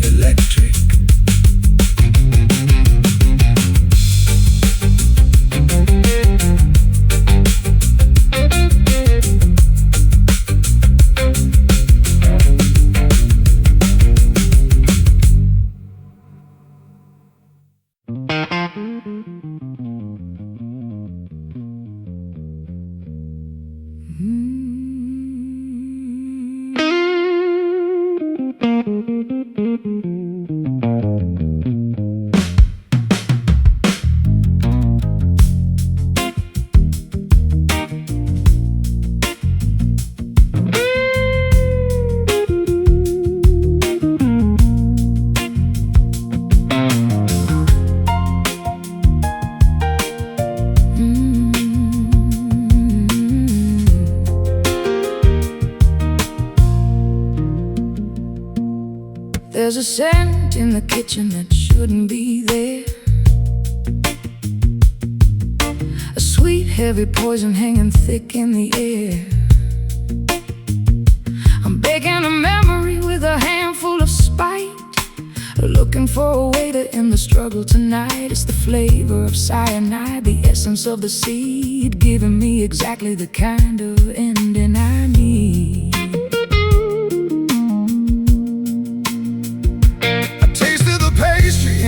electric. There's a scent in the kitchen that shouldn't be there, a sweet heavy poison hanging thick in the air. I'm baking a memory with a handful of spite, looking for a way to end the struggle tonight. It's the flavor of cyanide, the essence of the seed, giving me exactly the kind of ending I need.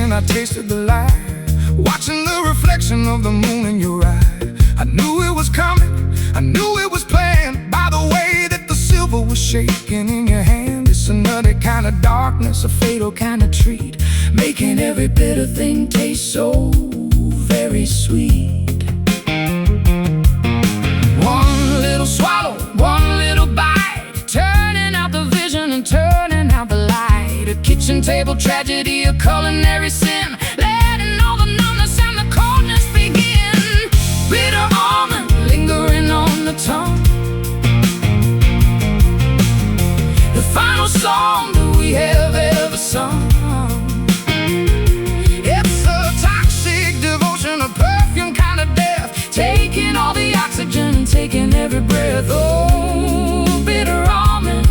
I tasted the light, watching the reflection of the moon in your eye. I knew it was coming, I knew it was planned, by the way that the silver was shaking in your hand. It's another kind of darkness, a fatal kind of treat, making every bitter thing taste so very sweet. One little swallow, one little bite, turning out the vision and turning out the light. A kitchen table tragedy, a culinary sin, letting all the numbness and the coldness begin. Bitter almond lingering on the tongue, the final song that we have ever sung. It's a toxic devotion, a perfume kind of death, taking all the oxygen and taking every breath. Oh, bitter almond,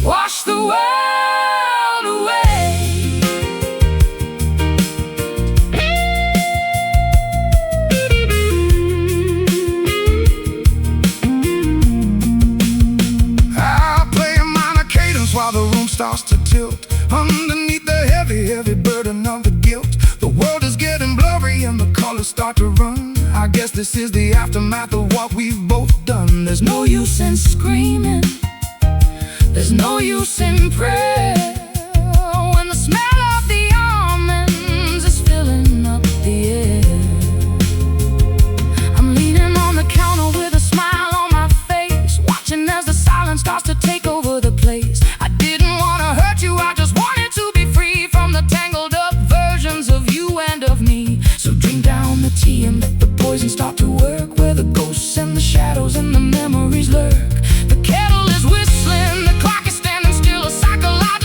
wash the world away. I'll play a minor cadence while the room starts to tilt, underneath the heavy, heavy burden of the guilt. The world is getting blurry and the colors start to run. I guess this is the aftermath of what we've both done. There's no use in screaming, there's no use in prayer, when the smell of the almonds is filling up the air. I'm leaning on the counter with a smile on my face, watching as the silence starts to take over the place. I didn't want to hurt you, I just wanted to be free from the tangled up versions of you and of me. So drink down the tea and let the poison start to work, where the ghosts and the shadows and the memories lurk. The kettle is whistling, the clock is standing still, a psychological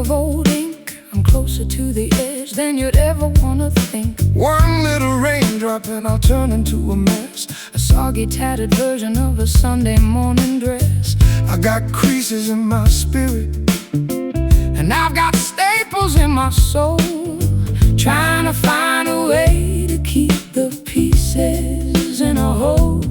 of old ink, I'm closer to the edge than you'd ever wanna think. One little raindrop and I'll turn into a mess, A soggy, tattered version of a Sunday morning dress. I got creases in my spirit, And I've got staples in my soul, trying to find a way to keep the pieces in a whole.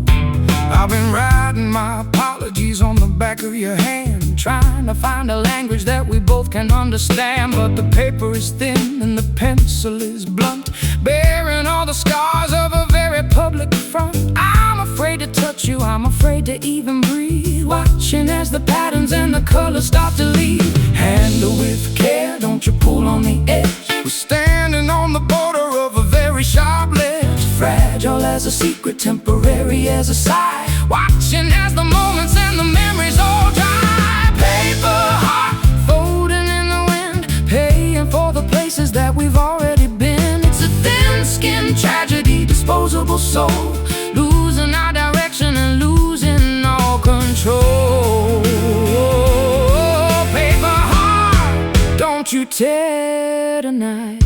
I've been writing my apologies on the back of your hand, Trying to find a language that we both can understand. But the paper is thin and the pencil is blunt, bearing all the scars of a very public front. I'm afraid to touch you, I'm afraid to even breathe, watching as the patterns and the colors start to leave. handle with care, don't you pull on the edge. We're standing on the border of a very sharp ledge, Fragile as a secret, temporary as a sigh, watching as the moments and the memories all dry. Paper heart folding in the wind, paying for the places that we've already been. It's a thin-skinned tragedy, disposable soul, losing our direction and losing all control. Paper heart, don't you tear tonight.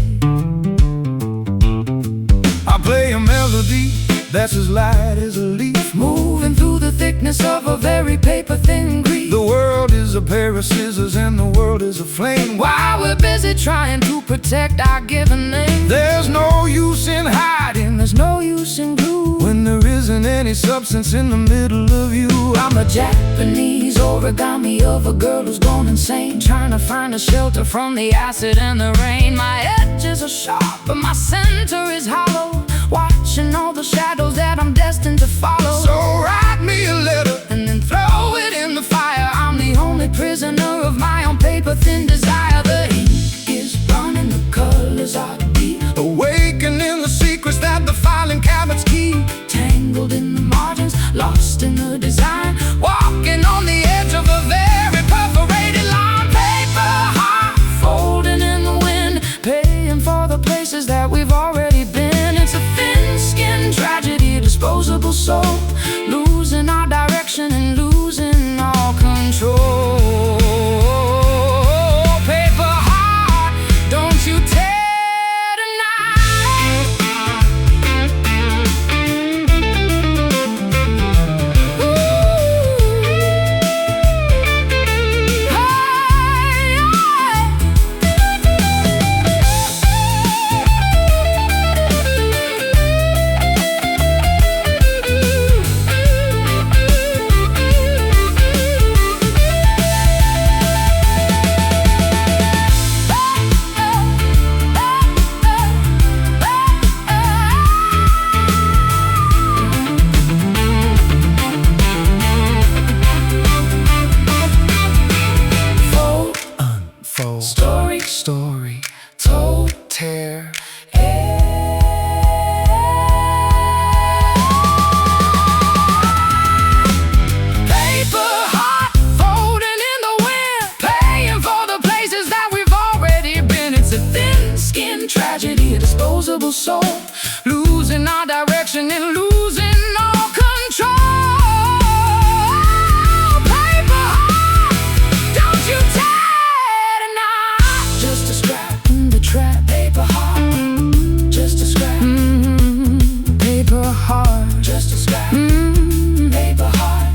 I play a melody that's as light as a leaf, Moving through the thickness of a very paper-thin grief. the world is a pair of scissors and the world is a flame. While we're busy trying to protect our given name, There's no use in hiding there's no use in glue when there isn't any substance in the middle of you. I'm a Japanese origami of a girl who's gone insane, trying to find a shelter from the acid and the rain. My edges are sharp, but my center is hollow, watching all the shadows that I'm destined to follow. So write me a letter And then throw it in the fire. I'm the only prisoner of my own paper-thin desire. The ink is running, the colors are deep, awakening the secrets that the filing cabinets keep. tangled in the margins, lost in the design, walking on the edge of a very perforated line. Paper heart folding in the wind, paying for the places that we've already been. It's a thin-skinned tragedy, disposable soul, losing our direction and losing all control. Paper heart, don't you tear tonight. Ooh. Fold, Story told, tear. paper heart folding in the wind, paying for the places that we've already been. It's a thin-skinned tragedy, a disposable soul, losing our direction and losing all control. Paper heart, don't you tear tonight. Just a scrap in the trap. Paper heart, just a scrap. Paper heart, just a scrap. Paper heart.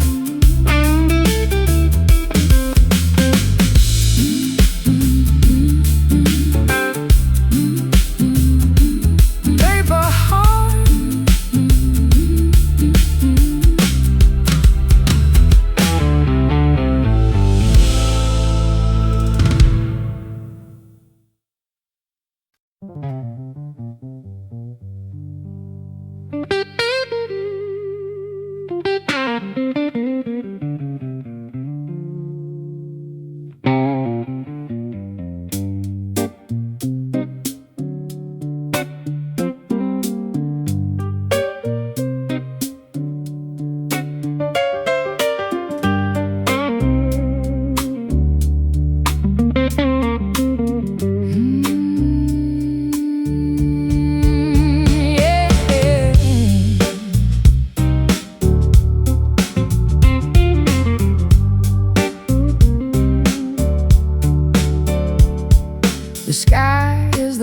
Paper heart.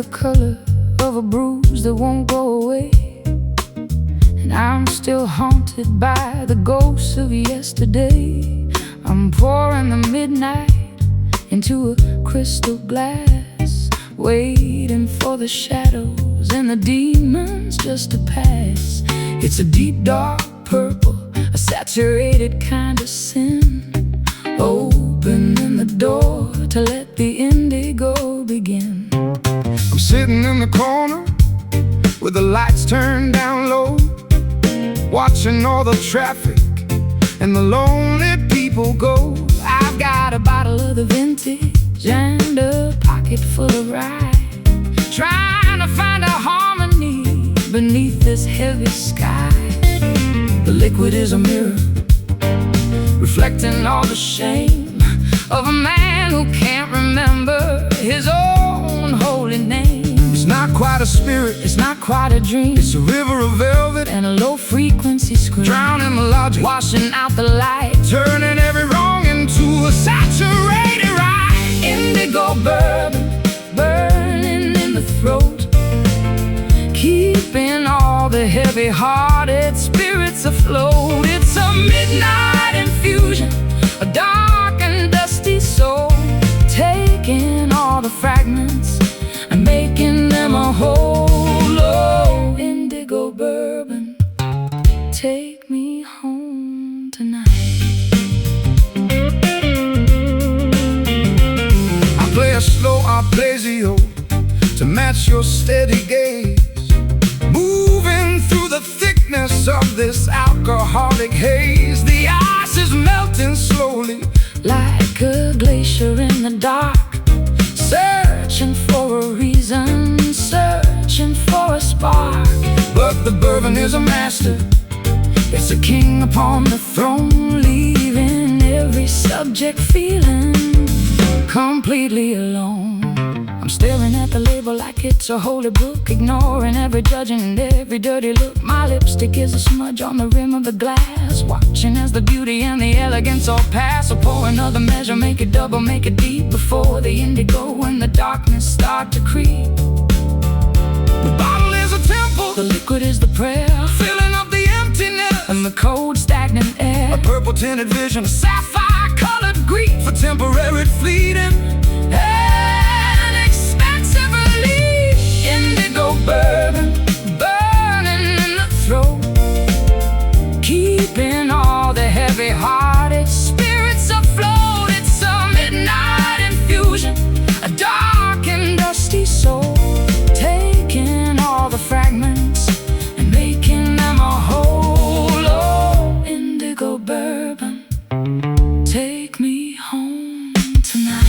color of a bruise that won't go away. And I'm still haunted by the ghosts of yesterday. I'm pouring the midnight into a crystal glass, waiting for the shadows and the demons just to pass. It's a deep dark purple, a saturated kind of sin, opening the door to let the indigo begin. I'm sitting in the corner with the lights turned down low, watching all the traffic and the lonely people go. I've got a bottle of the vintage and a pocket full of rye, trying to find a harmony beneath this heavy sky. The liquid is a mirror, reflecting all the shame of a man who can't remember his own holy name. It's not quite a spirit, It's not quite a dream, it's a river of velvet and a low-frequency scream, drowning the logic, washing out the light, turning every wrong into a saturated right. indigo bourbon burning in the throat, keeping all the heavy-hearted spirits afloat. It's a midnight infusion, a dark and dusty soul, taking all the fragments and making them a whole. Oh, indigo bourbon, take me home tonight. I play a slow arpeggio to match your steady gaze, moving through the thickness of this alcoholic haze. The ice is melting slowly Like a glacier in the dark, searching for a reason, searching for a spark. but the bourbon is a master. It's a king upon the throne, leaving every subject feeling completely alone. I'm staring at the label like it's a holy book, ignoring every judging and every dirty look. My lipstick is a smudge on the rim of the glass, watching as the beauty and the elegance all pass. I'll pour another measure, make it double, make it deep, before the indigo and the darkness start to creep. The bottle is a temple, The liquid is the prayer, filling up the emptiness, and the cold stagnant air, a purple tinted vision, a sapphire colored grief, for temporary fleeting. an expensive relief. Indigo bourbon burning in the throat, keeping all the heavy-hearted spirits afloat. It's a midnight infusion, a dark and dusty soul, taking all the fragments and making them a whole. Oh, indigo bourbon, take me home tonight.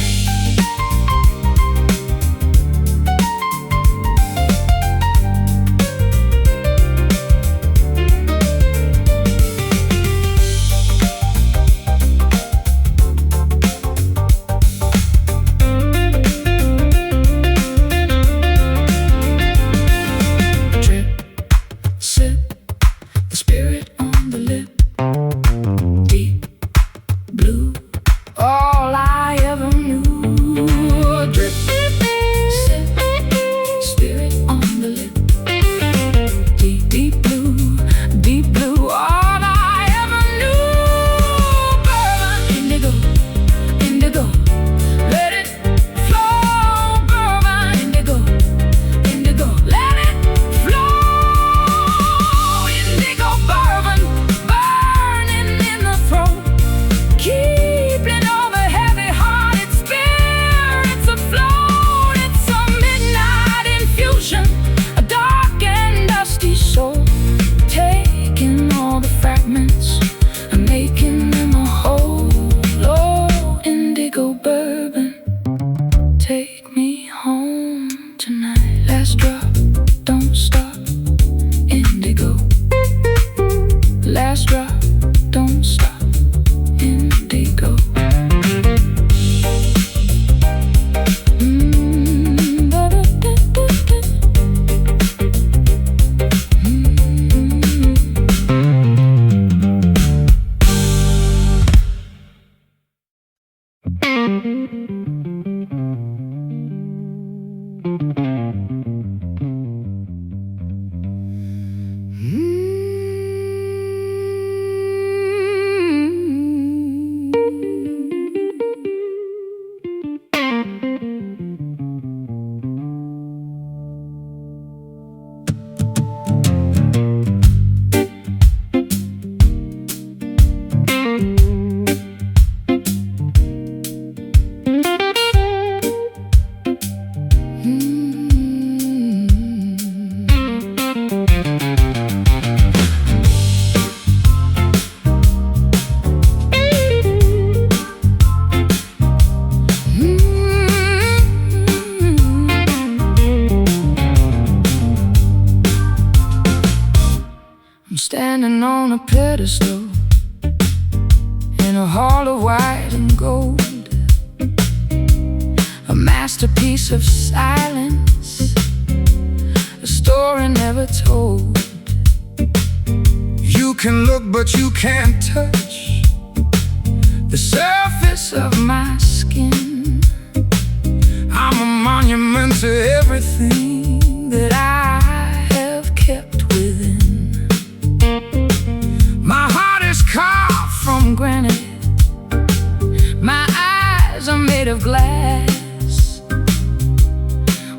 Drip, sip, the spirit on the lip, deep blue, all I ever knew. Drip, sip, spirit on the lip, deep blue, all I ever knew. Bourbon, indigo, indigo, let it flow. Bourbon, indigo, indigo, let it flow. Indigo bourbon burning in the throat, keeping all the heavy-hearted spirits afloat. It's a midnight infusion, a dark and dusty soul, taking all the fragments and making them a whole. Oh, indigo bourbon, take me home tonight. Last drop, don't stop. Indigo, last drop, don't stop. Indigo. pedestal in a hall of white and gold, a masterpiece of silence, a story never told. You can look but you can't touch The surface of my skin. I'm a monument to everything that I have kept within. My heart is carved From granite, my eyes are made of glass,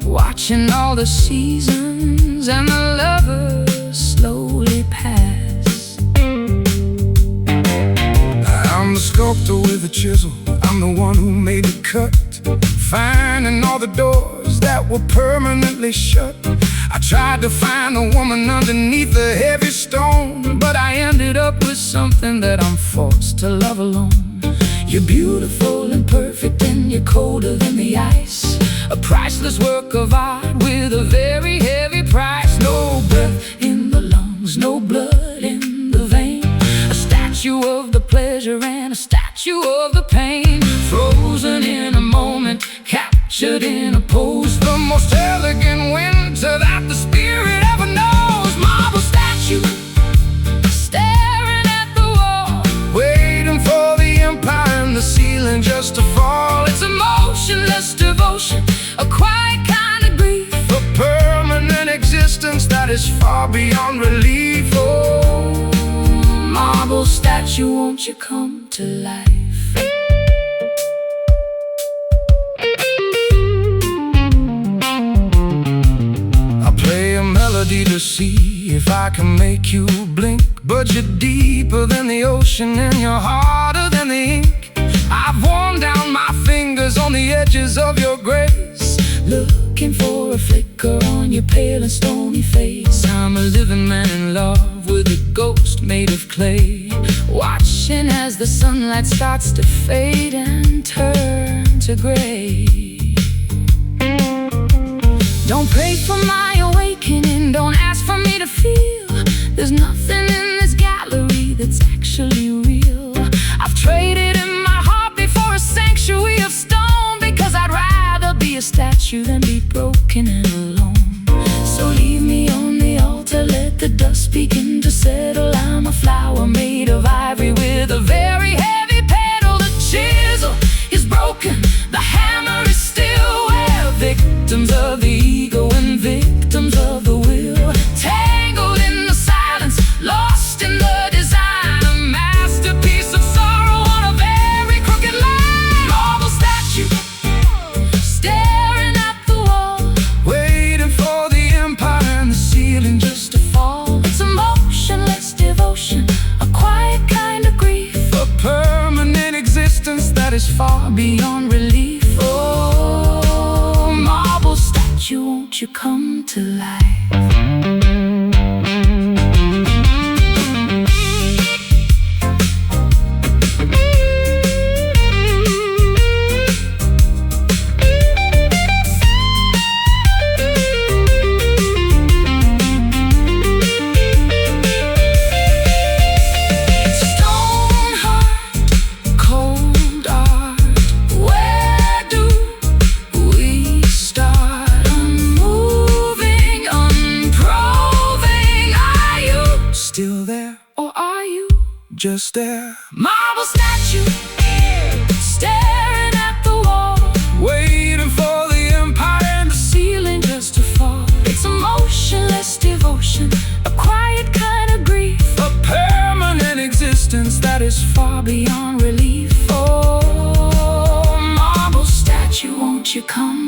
watching all the seasons and the lovers slowly pass. I'm the sculptor with a chisel, I'm the one who made the cut, finding all the doors that were permanently shut. I tried to find a woman underneath the heavy stone, but I ended up with something that I'm forced to love alone. You're beautiful and perfect and you're colder than the ice, a priceless work of art with a very heavy price. No breath in the lungs, no blood in the vein, a statue of the pleasure and a statue of the pain, frozen in a moment, captured in a pose, the most elegant winter that the spirit ever knows. marble statue staring at the wall, waiting for the empire and the ceiling just to fall. it's a motionless devotion, a quiet kind of grief, A permanent existence that is far beyond relief. oh, marble statue, won't you come to life? I play a melody to see if I can make you blink, but you're deeper than the ocean and you're harder than the ink. I've worn down my fingers on the edges of your grace, Looking for a flicker on your pale and stony face. I'm a living man in love with a ghost made of clay, watching as the sunlight starts to fade and turn to gray. Don't pray for my awakening, don't ask for me to feel. There's nothing in this gallery that's actually real. I've traded in my heart before a sanctuary of stone, because I'd rather be a statue than be broken and alone. So leave me on the altar, let the dust begin to settle. I'm a flower made of ivory with a very heavy pedal. The chisel is broken, the hammer is still where victims of the ego and victims of the will, tangled in the silence, lost in the design, a masterpiece of sorrow on a very crooked line. Marble statue staring at the wall, waiting for the empire and the ceiling just to fall. it's a motionless devotion, a quiet kind of grief, A permanent existence that is far beyond relief. oh, marble statue, won't you come to life? Stone heart, cold art, where do we start? Unmoving, unproving, are you Still there, or are you just there, marble statue staring at the wall, waiting for the empire and the ceiling just to fall. It's a motionless devotion, a quiet kind of grief, a permanent existence that is far beyond relief. Oh, marble statue, won't you come